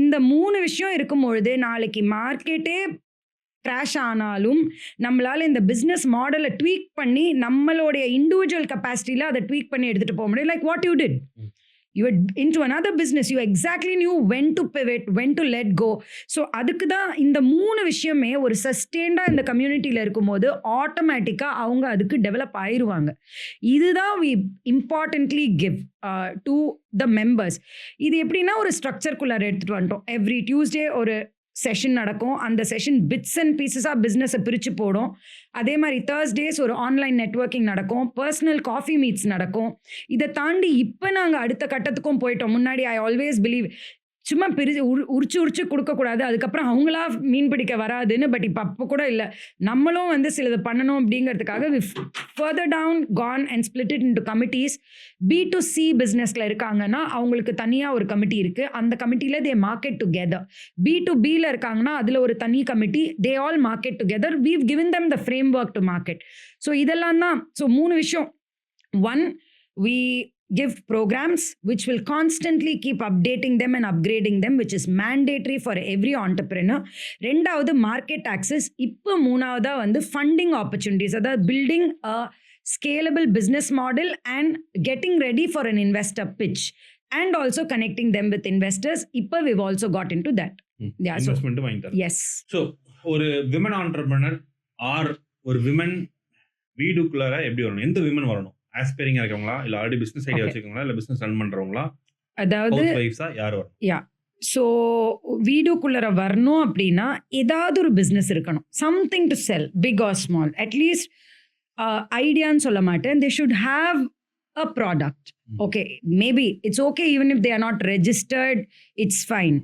இந்த 3 விஷயம் இருக்கும்பொழுது நாளைக்கு மார்க்கெட்டே crash ஆனாலும் நம்மளால் இந்த பிஸ்னஸ் மாடலை ட்வீக் பண்ணி நம்மளுடைய இண்டிவிஜுவல் கெப்பாசிட்டியில் அதை ட்வீக் பண்ணி எடுத்துகிட்டு போக முடியும். Like what you did. You were into another business. You exactly knew when to pivot, when to let go. So அதுக்கு தான் இந்த 3 விஷயமே ஒரு சஸ்டெயின்டாக இந்த கம்யூனிட்டியில் இருக்கும்போது ஆட்டோமேட்டிக்காக அவங்க அதுக்கு டெவலப் ஆயிடுவாங்க. இதுதான் we importantly give to the members. இது எப்படின்னா ஒரு ஸ்ட்ரக்சர்க்குள்ளார எடுத்துகிட்டு வந்துட்டோம். எவ்ரி டியூஸ்டே ஒரு செஷன் நடக்கும். அந்த செஷன் பிட்ஸ் அண்ட் பீசஸாக பிஸ்னஸை பிரித்து போடும். அதே மாதிரி தேர்ஸ்டேஸ் ஒரு ஆன்லைன் நெட்வொர்க்கிங் நடக்கும், பர்சனல் காஃபி மீட்ஸ் நடக்கும். இதை தாண்டி இப்போ நாங்கள் அடுத்த கட்டத்துக்கும் போயிட்டோம். முன்னாடி ஐ ஆல்வேஸ் பிலீவ் சும்மா உரிச்சு கொடுக்கக்கூடாது, அதுக்கப்புறம் அவங்களா மீன் பிடிக்க வராதுன்னு. பட் இப்போ அப்போ கூட இல்லை, நம்மளும் வந்து சிலது பண்ணணும் அப்படிங்கிறதுக்காக we further down con and split it into committees. B2C பிஸ்னஸில் இருக்காங்கன்னா அவங்களுக்கு தனியாக ஒரு கமிட்டி இருக்குது. அந்த கமிட்டியில் தே மார்க்கெட் டுகெதர். B2Bயில் இருக்காங்கன்னா அதில் ஒரு தனி committee, they all market together. We've given them the frame work to market. So இதெல்லாம் தான். ஸோ 3 விஷயம். 1, we give programs which will constantly keep updating them and upgrading them, which is mandatory for every entrepreneur. ரெண்டாவது market access. இப்போ மூணாவதா வந்து funding opportunities, அதாவது building a scalable business model and getting ready for an investor pitch and also connecting them with investors. இப்போ we've also got into that. Investment வாங்கிட்டார். Yes. So ஒரு women entrepreneur or ஒரு women வீடுக்குள்ளார எப்படி வரணும்? எந்த women வரணும்? ஆஸ்பைரிங்கா இருக்கவங்களா, இல்ல ஆல்ரெடி பிசினஸ் ஐடியா வச்சிருக்கவங்களா, இல்ல பிசினஸ் ரன் பண்றவங்களா, அதாவது ஹவுஸ் வைஃப்ஸா, யார் வரும்? யா ஸோ வீடுக்குள்ளர வரணும் அப்படின்னா ஏதாவது ஒரு பிஸ்னஸ் இருக்கணும். Something to sell, big or small. At least ஐடியான்னு சொல்ல மாட்டேன். They should have a product. Okay, maybe it's okay even if they are not registered, it's fine.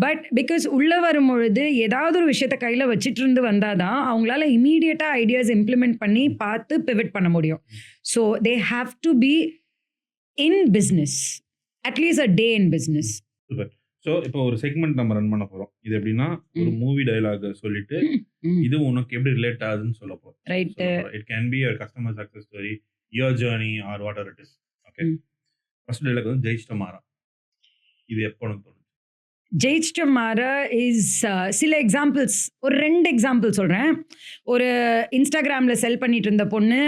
But because உள்ளே வரும்பொழுது ஏதாவது ஒரு விஷயத்தை கையில் வச்சுட்டு இருந்து வந்தால் தான் அவங்களால இமீடியட்டாக ஐடியாஸ் இம்ப்ளிமெண்ட் பண்ணி பார்த்து பிவட் பண்ண முடியும். So they have to be in business, at least a day in business. So இப்போ ஒரு செக்மெண்ட் நம்ம ரன் பண்ண போகிறோம். இது எப்படின்னா ஒரு மூவி டயலாக் சொல்லிட்டு இது உனக்கு எப்படி ரிலேட் ஆகுதுன்னு சொல்ல போகிறோம். Right. It can be your customer success story, your journey or whatever it is. Okay, first dialogue வந்து ஜெயிச்சிட்ட மாறா. இது எப்போ எனக்கு தோணுது? ஜெயிச்சிட்ட மாறா இஸ் சில எக்ஸாம்பிள்ஸ், ஒரு 2 எக்ஸாம்பிள் சொல்கிறேன். ஒரு இன்ஸ்டாகிராமில் செல் பண்ணிட்டு இருந்த பொண்ணு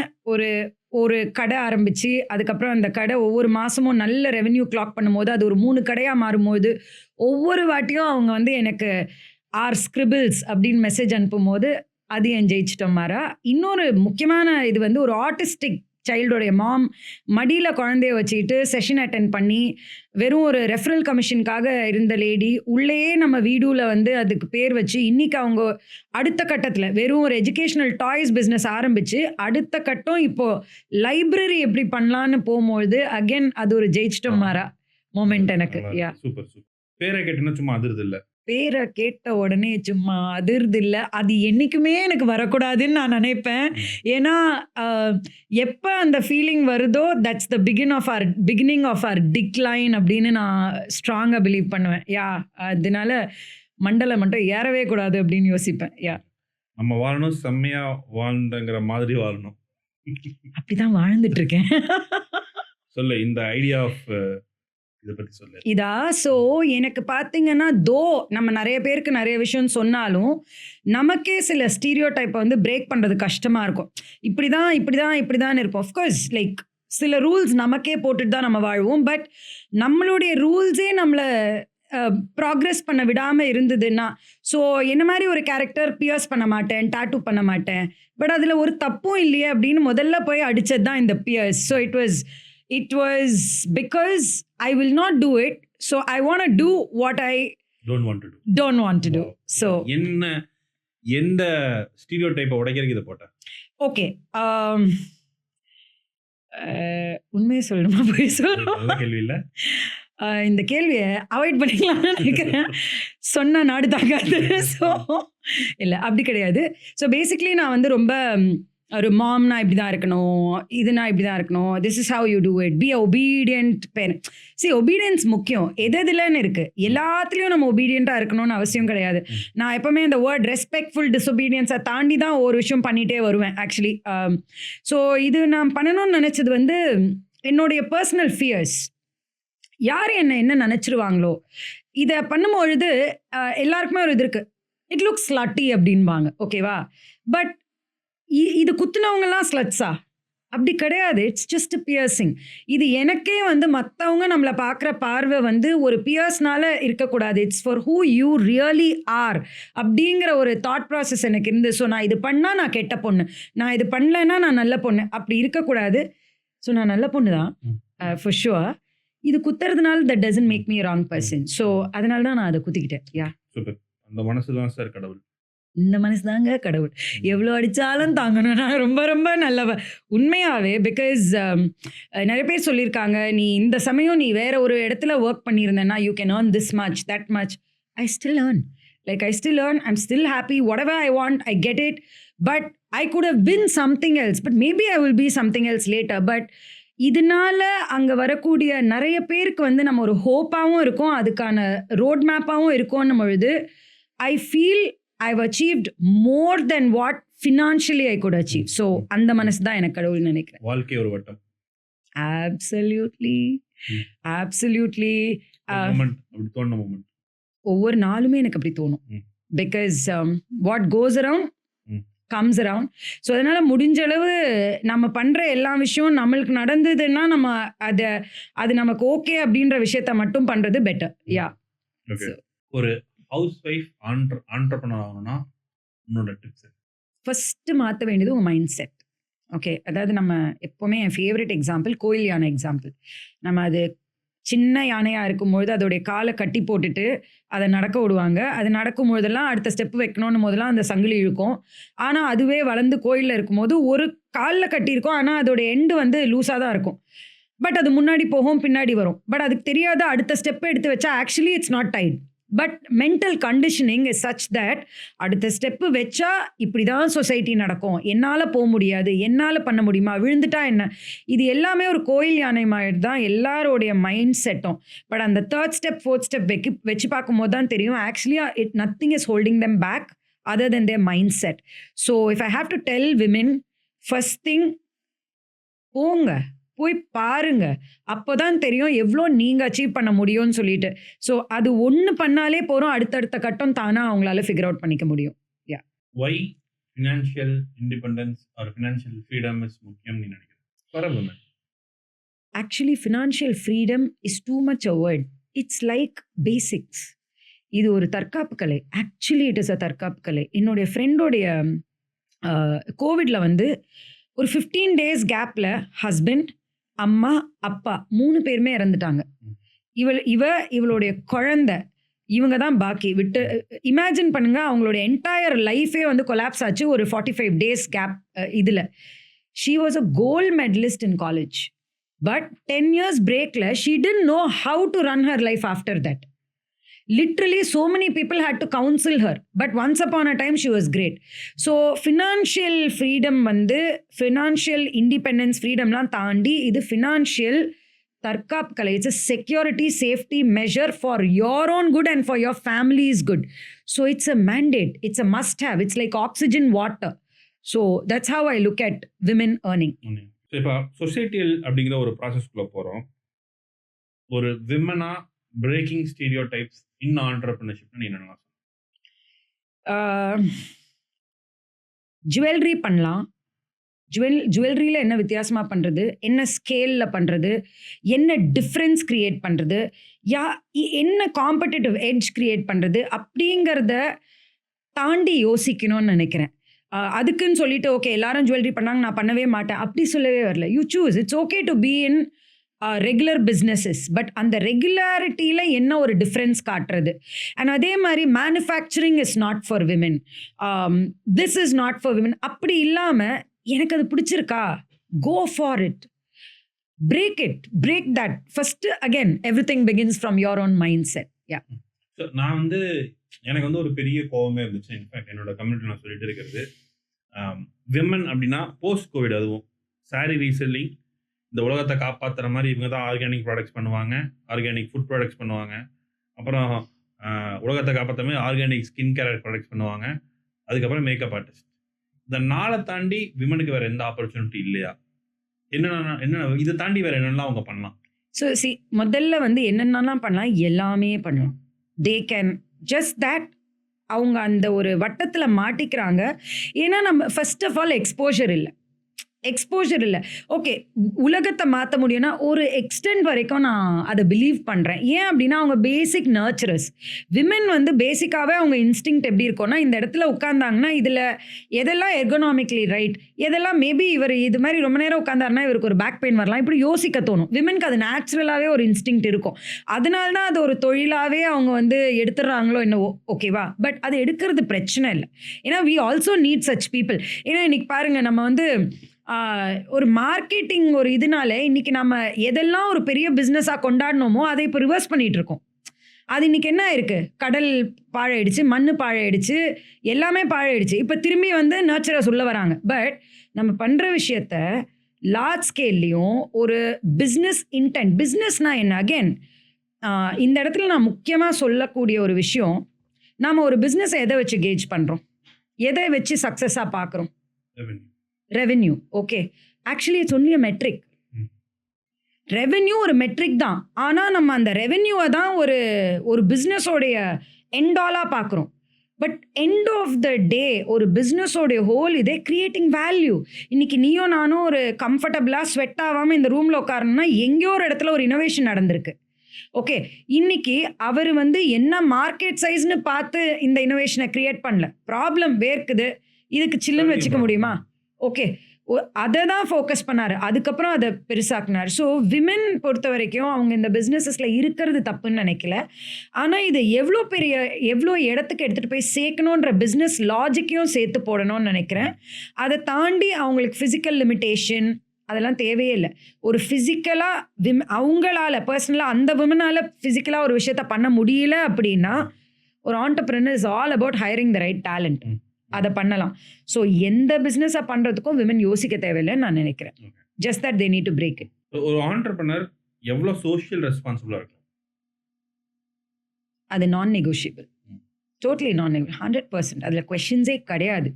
ஒரு கடை ஆரம்பித்து அதுக்கப்புறம் அந்த கடை ஒவ்வொரு மாதமும் நல்ல ரெவென்யூ கிளாக் பண்ணும்போது அது ஒரு 3 கடையாக மாறும்போது ஒவ்வொரு வாட்டியும் அவங்க வந்து எனக்கு ஆர் ஸ்கிரிபிள்ஸ் அப்படின்னு மெசேஜ் அனுப்பும்போது அது என் ஜெயிச்சிட்ட மாறா. இன்னொரு முக்கியமான இது வந்து ஒரு ஆர்டிஸ்டிக் சைல்டோடைய மாம் மடியில் குழந்தைய வச்சுக்கிட்டு செஷன் அட்டென்ட் பண்ணி வெறும் ஒரு ரெஃபரல் கமிஷனுக்காக இருந்த லேடி உள்ளேயே நம்ம வீடியோவில் வந்து அதுக்கு பேர் வச்சு இன்றைக்கி அவங்க அடுத்த கட்டத்தில் வெறும் ஒரு எஜுகேஷ்னல் டாய்ஸ் பிஸ்னஸ் ஆரம்பித்து அடுத்த கட்டம் இப்போது லைப்ரரி எப்படி பண்ணலான்னு போகும்போது அகெயின் அது ஒரு ஜெயிச்சிட்ட மாறா மோமெண்ட் எனக்கு. யா, சூப்பர் சூப்பர். பேரை கேட்டுன்னா சும்மா அதிர்து இல்லை, பேரை கேட்ட உடனே சும்மா அதிர்து இல்லை, அது என்றைக்குமே எனக்கு வரக்கூடாதுன்னு நான் நினைப்பேன். ஏன்னா எப்போ அந்த ஃபீலிங் வருதோ that's the beginning of our decline அப்படின்னு நான் ஸ்ட்ராங்காக பிலீவ் பண்ணுவேன். யா, அதனால மண்டலை மட்டும் ஏறவே கூடாது அப்படின்னு யோசிப்பேன். யா, நம்ம வாழணும் செம்மையாக வாழ்ந்தங்கிற மாதிரி வாழணும். அப்படிதான் வாழ்ந்துட்டு இருக்கேன். சொல்ல இந்த ஐடியா ஆஃப் இதை பற்றி சொல்ல இதா. ஸோ எனக்கு பார்த்தீங்கன்னா நம்ம நிறைய பேருக்கு நிறைய விஷயம் சொன்னாலும் நமக்கே சில ஸ்டீரியோ டைப்பை வந்து பிரேக் பண்ணுறது கஷ்டமாக இருக்கும். இப்படி தான் இருப்போம். அஃப்கோர்ஸ் லைக் சில ரூல்ஸ் நமக்கே போட்டுட்டு தான் நம்ம வாழ்வோம். பட் நம்மளுடைய ரூல்ஸே நம்மளை ப்ராக்ரெஸ் பண்ண விடாமல் இருந்ததுன்னா, ஸோ என்ன மாதிரி ஒரு கேரக்டர் பியர்ஸ் பண்ண மாட்டேன், டாட்டூ பண்ண மாட்டேன், பட் அதில் ஒரு தப்பும் இல்லையே அப்படின்னு முதல்ல போய் அடித்தது தான் இந்த fears. So it was because I will not do it, so I want to do what I don't want to do. Wow. So எந்த ஸ்டீரியோடைப்பை உடைக்கிறதுக்கு இதை போட்டேன்? ஓகே, உண்மையை சொல்லணுமா போய் சொல்லணும்? கேள்வி இல்லை, இந்த கேள்வியை அவாய்ட் பண்ணிக்கலாம்னு நினைக்கிறேன். சொன்னால் நாடு தாங்காது. ஸோ இல்லை, அப்படி கிடையாது. ஸோ பேசிக்லி நான் வந்து ரொம்ப ஒரு மாம்னா இப்படி தான் இருக்கணும், இதுனா இப்படி தான் இருக்கணும், this is how you do it, B obedient parent. Obedience முக்கியம், எதுலன்னு இருக்குது. எல்லாத்துலேயும் நம்ம ஒபீடியண்ட்டாக இருக்கணும்னு அவசியம் கிடையாது. நான் எப்போவுமே இந்த வேர்ட் ரெஸ்பெக்ட்ஃபுல் டிஸ்ஒபீடியன்ஸை தாண்டி தான் ஒரு விஷயம் பண்ணிகிட்டே வருவேன் ஆக்சுவலி. ஸோ இது நான் பண்ணணும்னு நினச்சது வந்து என்னுடைய பர்சனல் ஃபியர்ஸ். யார் என்ன நினச்சிருவாங்களோ இதை பண்ணும்பொழுது எல்லாருக்குமே ஒரு இது இருக்குது, இட் லுக்ஸ் ஸ்லட்டி அப்படின்பாங்க. ஓகேவா? பட் இது குத்துனவங்கலாம் ஸ்லட்ஸா? அப்படி கிடையாது. It's just piercing. இது எனக்கே வந்து மற்றவங்க நம்மளை பார்க்குற பார்வை வந்து ஒரு பியர்ஸ்னால இருக்கக்கூடாது. It's for who you really are அப்படிங்கிற ஒரு தாட் ப்ராசஸ் எனக்கு இருந்து. ஸோ நான் இது பண்ணால் நான் கெட்ட பொண்ணு, நான் இது பண்ணலைன்னா நான் நல்ல பொண்ணு, அப்படி இருக்கக்கூடாது. ஸோ நான் நல்ல பொண்ணு தான் ஃபார் ஷுவர். இது குத்துறதுனால that doesn't make me wrong person. So அதனால தான் நான் அதை குத்திக்கிட்டேன். யா, அந்த மனசு தான் சார் கடவுள். இந்த மனசு தாங்க கடவுள். எவ்வளோ அடித்தாலும் தாங்கணும். நான் ரொம்ப ரொம்ப நல்லவ உண்மையாகவே. பிகாஸ் நிறைய பேர் சொல்லியிருக்காங்க, நீ இந்த சமயம் நீ வேறு ஒரு இடத்துல ஒர்க் பண்ணியிருந்தேன்னா you can earn this much that much. I still earn, I'm still happy. Whatever I want I get it. But I could have been something else, but maybe I will be something else later. But இதனால அங்கே வரக்கூடிய நிறைய பேருக்கு வந்து நம்ம ஒரு ஹோப்பாகவும் இருக்கும், அதுக்கான ரோட் மேப்பாகவும் இருக்கும்னும் பொழுது I feel I've achieved more than what financially I could achieve. So அந்த மனசு தான் எனக்கு கடவுள் நினைக்கிறேன். வாழ்க்கை ஒரு வட்டம். Absolutely. அப்படி தோணுன மொமெண்ட் ஒவ்வொரு நாளுமே எனக்கு அப்படி தோணும். Because what goes around comes around. So அதனால் முடிஞ்ச அளவு நம்ம பண்ணுற எல்லா விஷயம் நம்மளுக்கு நடந்ததுன்னா நம்ம அது நமக்கு ஓகே அப்படின்ற விஷயத்த மட்டும் பண்ணுறது பெட்டர். யா, ஒரு ஹவுஸ் ஒய்ஃப் ஆண்டர்ப்ரனர் ஆகணும்னா உன்னோட டிப்ஸ்? ஃபஸ்ட்டு மாற்ற வேண்டியது உங்கள் மைண்ட் செட். ஓகே, அதாவது நம்ம எப்போவுமே என் ஃபேவரட் எக்ஸாம்பிள் கோயில் யானை எக்ஸாம்பிள். நம்ம அது சின்ன யானையா இருக்கும்பொழுது அதோடைய காலை கட்டி போட்டுட்டு அதை நடக்க விடுவாங்க. அது நடக்கும்பொழுதெல்லாம் அடுத்த ஸ்டெப் வைக்கணும்னு போதெல்லாம் அந்த சங்கிலி இழுக்கும். ஆனா அதுவே வளர்ந்து கோயில்ல இருக்கும்போது ஒரு கால்ல கட்டியிருக்கும். ஆனா அதோட எண்டு வந்து லூஸா தான் இருக்கும். பட் அது முன்னாடி போகும், பின்னாடி வரும். பட் அதுக்கு தெரியாத அடுத்த ஸ்டெப் எடுத்து வச்சா actually it's not tight. But mental conditioning is such that அடுத்த ஸ்டெப்பு வச்சா இப்படிதான் சொசைட்டி நடக்கும். என்னால முடியாது, என்னால பண்ண முடியுமா, விழுந்துட்டா என்ன? இது எல்லாமே ஒரு கோயில் யானை மாதிரி தான் எல்லாரோடைய மைண்ட் செட்டும். பட் அந்த தேர்ட் ஸ்டெப், ஃபோர்த் ஸ்டெப் வச்சு பார்க்கும்போது தான் தெரியும் actually nothing is holding them back other than their mindset. So if I have to tell women, first thing போங்க, போய் பாருங்க. அப்போதான் தெரியும் எவ்வளோ நீங்க அச்சீவ் பண்ண முடியும்னு சொல்லிட்டு. ஸோ அது ஒண்ணு பண்ணாலே போதும், அடுத்தடுத்த கட்டம் தானா அவங்களால ஃபிகர் அவுட் பண்ணிக்க முடியும். யா. Why financial independence or financial freedom is முக்கியம் நீ நினைக்கிறேன் for a woman? Actually financial freedom is too much a word. It's like basics. இது ஒரு தற்காப்பு கலை. ஆக்சுவலி இட் இஸ் அ தற்காப்பு கலை. என்னுடைய ஃப்ரெண்டோடைய கோவிட்ல வந்து ஒரு 15 days கேப்ல ஹஸ்பண்ட், அம்மா, அப்பா 3 பேருமே இறந்துட்டாங்க. இவளுடைய குழந்தை, இவங்க தான் பாக்கி விட்டு. இமேஜின் பண்ணுங்க, அவங்களுடைய என்டையர் லைஃபே வந்து கொலாப்ஸ் ஆச்சு ஒரு 45 days கேப் இதுல. She was a gold medalist in college. But 10 years பிரேக்ல she didn't know how to run her life after that. Literally so many people had to counsel her, but once upon a time she was great. So financial freedom வந்து financial independence freedomலாம் தாண்டி இது financial தற்காப்பு கலை. It's a security safety measure for your own good and for your family's good. So it's a mandate, it's a must have, it's like oxygen water. So that's how I look at women earning. So இப்போ சொசைட்டியல் அப்படிங்கிற ஒரு ப்ராசஸ்க்குள்ள போகிறோம். ஒரு விமனா breaking stereotypes in entrepreneurship நீ என்ன? ஜுவல்லரி பண்ணலாம். ஜுவல்லரியில் என்ன வித்தியாசமாக பண்ணுறது, என்ன ஸ்கேலில் பண்ணுறது, என்ன டிஃப்ரென்ஸ் க்ரியேட் பண்ணுறது, என்ன காம்படிட்டிவ் எட்ஜ் க்ரியேட் பண்ணுறது அப்படிங்கிறத தாண்டி யோசிக்கணும்னு நினைக்கிறேன். அதுக்குன்னு சொல்லிட்டு ஓகே எல்லாரும் ஜுவல்லரி பண்ணாங்க நான் பண்ணவே மாட்டேன் அப்படி சொல்லவே வரல. You choose. It's okay to be in regular businesses. But அந்த ரெகுலாரிட்டியில் என்ன ஒரு டிஃப்ரென்ஸ் காட்டுறது. அண்ட் அதே மாதிரி manufacturing is not for women, this is not for women அப்படி இல்லாமல் எனக்கு அது பிடிச்சிருக்கா, go for it, break that first. Again everything begins from your own mindset. Yeah. So நான் வந்து எனக்கு வந்து ஒரு பெரிய கோவமே இருந்துச்சு. இன்ஃபேக்ட் என்னோட கம்யூனிட்டி நான் சொல்லிட்டு இருக்கிறது, விமன் அப்படின்னா போஸ்ட் கோவிட், அதுவும் சாரி ரீசெல்லிங், இந்த உலகத்தை காப்பாற்றுற மாதிரி இவங்க தான் ஆர்கானிக் ப்ராடக்ட்ஸ் பண்ணுவாங்க, ஆர்கானிக் ஃபுட் ப்ராடக்ட்ஸ் பண்ணுவாங்க, அப்புறம் உலகத்தை காப்பாற்ற மாதிரி ஆர்கானிக் ஸ்கின் கேர் ப்ராடக்ட்ஸ் பண்ணுவாங்க, அதுக்கப்புறம் மேக்கப் ஆர்டிஸ்ட். இந்த நாளை தாண்டி விமனுக்கு வேறு எந்த ஆப்பர்ச்சுனிட்டி இல்லையா? என்னென்ன இதை தாண்டி வேறு என்னென்னலாம் அவங்க பண்ணலாம்? ஸோ முதல்ல வந்து என்னென்னலாம் பண்ணலாம், எல்லாமே பண்ணலாம். தே கேன் ஜஸ்ட் தட் அவங்க அந்த ஒரு வட்டத்தில் மாட்டிக்கிறாங்க. ஏன்னா நம்ம ஃபர்ஸ்ட் ஆஃப் ஆல் எக்ஸ்போஷர் இல்லை. ஓகே உலகத்தை மாற்ற முடியும்னா ஒரு எக்ஸ்டென்ட் வரைக்கும் நான் அதை பிலீவ் பண்ணுறேன். ஏன் அப்படின்னா அவங்க பேசிக் நர்ச்சரஸ். விமென் வந்து பேசிக்காகவே அவங்க இன்ஸ்டிங்க்ட் எப்படி இருக்கும்னா, இந்த இடத்துல உட்காந்தாங்கன்னா இதில் எதெல்லாம் எர்கனாமிக்லி ரைட், எதெல்லாம் மேபி இவர் இது மாதிரி ரொம்ப நேரம் உட்காந்தாருன்னா இவருக்கு ஒரு பேக் பெயின் வரலாம், இப்படி யோசிக்க தோணும். விமென்க்கு அது நேச்சுரலாகவே ஒரு இன்ஸ்டிங்க்ட் இருக்கும். அதனால தான் அது ஒரு தொழிலாகவே அவங்க வந்து எடுத்துடுறாங்களோ என்னவோ, ஓகேவா? பட் அது எடுக்கிறது பிரச்சனை இல்லை. ஏன்னா we also need such people. ஏன்னா இன்னைக்கு பாருங்கள், நம்ம வந்து ஒரு மார்க்கெட்டிங் ஒரு இதனால இன்னைக்கு நம்ம எதெல்லாம் ஒரு பெரிய பிஸ்னஸாக கொண்டாடணுமோ அதை இப்போ ரிவர்ஸ் பண்ணிட்டு இருக்கோம். அது இன்னைக்கு என்ன ஆயிருக்கு, கடல் பாழாயிடுச்சு, மண் பாழாயிடுச்சு, எல்லாமே பாழாயிடுச்சு. இப்போ திரும்பி வந்து நேச்சரஸ் உள்ள வராங்க. பட் நம்ம பண்ணுற விஷயத்த லார்ஜ் ஸ்கேல்லையும் ஒரு பிஸ்னஸ் இன்டென்ட். பிஸ்னஸ்னால் என்ன? அகெயின் இந்த இடத்துல நான் முக்கியமாக சொல்லக்கூடிய ஒரு விஷயம், நாம் ஒரு பிஸ்னஸை எதை வச்சு கேஜ் பண்ணுறோம், எதை வச்சு சக்ஸஸாக பார்க்குறோம்? Revenue. Okay, actually it's only a metric. Revenue ஒரு மெட்ரிக் தான். ஆனால் நம்ம அந்த ரெவென்யூவை தான் ஒரு பிஸ்னஸோடைய எண்டாலாக பார்க்குறோம். பட் எண்ட் ஆஃப் த டே ஒரு பிஸ்னஸோடைய ஹோல் இதே கிரியேட்டிங் வேல்யூ. இன்னைக்கு நீயும் நானும் ஒரு கம்ஃபர்டபுளாக ஸ்வெட் ஆகாமல் இந்த ரூமில் உட்காரணும்னா எங்கேயோ ஒரு இடத்துல ஒரு இனோவேஷன் நடந்திருக்கு. ஓகே, இன்னைக்கு அவர் வந்து என்ன மார்க்கெட் சைஸ்னு பார்த்து இந்த இனோவேஷனை கிரியேட் பண்ணல. ப்ராப்ளம் வேர்க்குது, இதுக்கு சில்லுன்னு வச்சுக்க முடியுமா? ஓகே, அதை தான் ஃபோக்கஸ் பண்ணாரு. அதுக்கப்புறம் அதை பெருசாக்குனார். ஸோ விமென் பொறுத்த வரைக்கும் அவங்க இந்த பிஸ்னஸஸில் இருக்கிறது தப்புன்னு நினைக்கல. ஆனால் இதை எவ்வளோ இடத்துக்கு எடுத்துகிட்டு போய் சேர்க்கணுன்ற பிஸ்னஸ் லாஜிக்கையும் சேர்த்து போடணும்னு நினைக்கிறேன். அதை தாண்டி அவங்களுக்கு ஃபிசிக்கல் லிமிட்டேஷன் அதெல்லாம் தேவையே இல்லை. ஒரு ஃபிசிக்கலாக அவங்களால பர்சனலாக அந்த விமனால் ஃபிசிக்கலாக ஒரு விஷயத்த பண்ண முடியல அப்படின்னா ஒரு entrepreneur is all about hiring the right talent. அதை பண்ணலாம். ஸோ எந்த பிஸ்னஸை பண்ணுறதுக்கும் விமன் யோசிக்க தேவையில்லைன்னு நான் நினைக்கிறேன். Just that they need to break it. ஒரு ஆண்டர்பிரினர் எவ்வளோ சோஷியல் ரெஸ்பான்சிபிளாக இருக்கும்? அது நான் நெகோஷியபிள், டோட்டலி நான் நெகோஷியபிள், 100%. அதில் கொஷின்ஸே கிடையாது.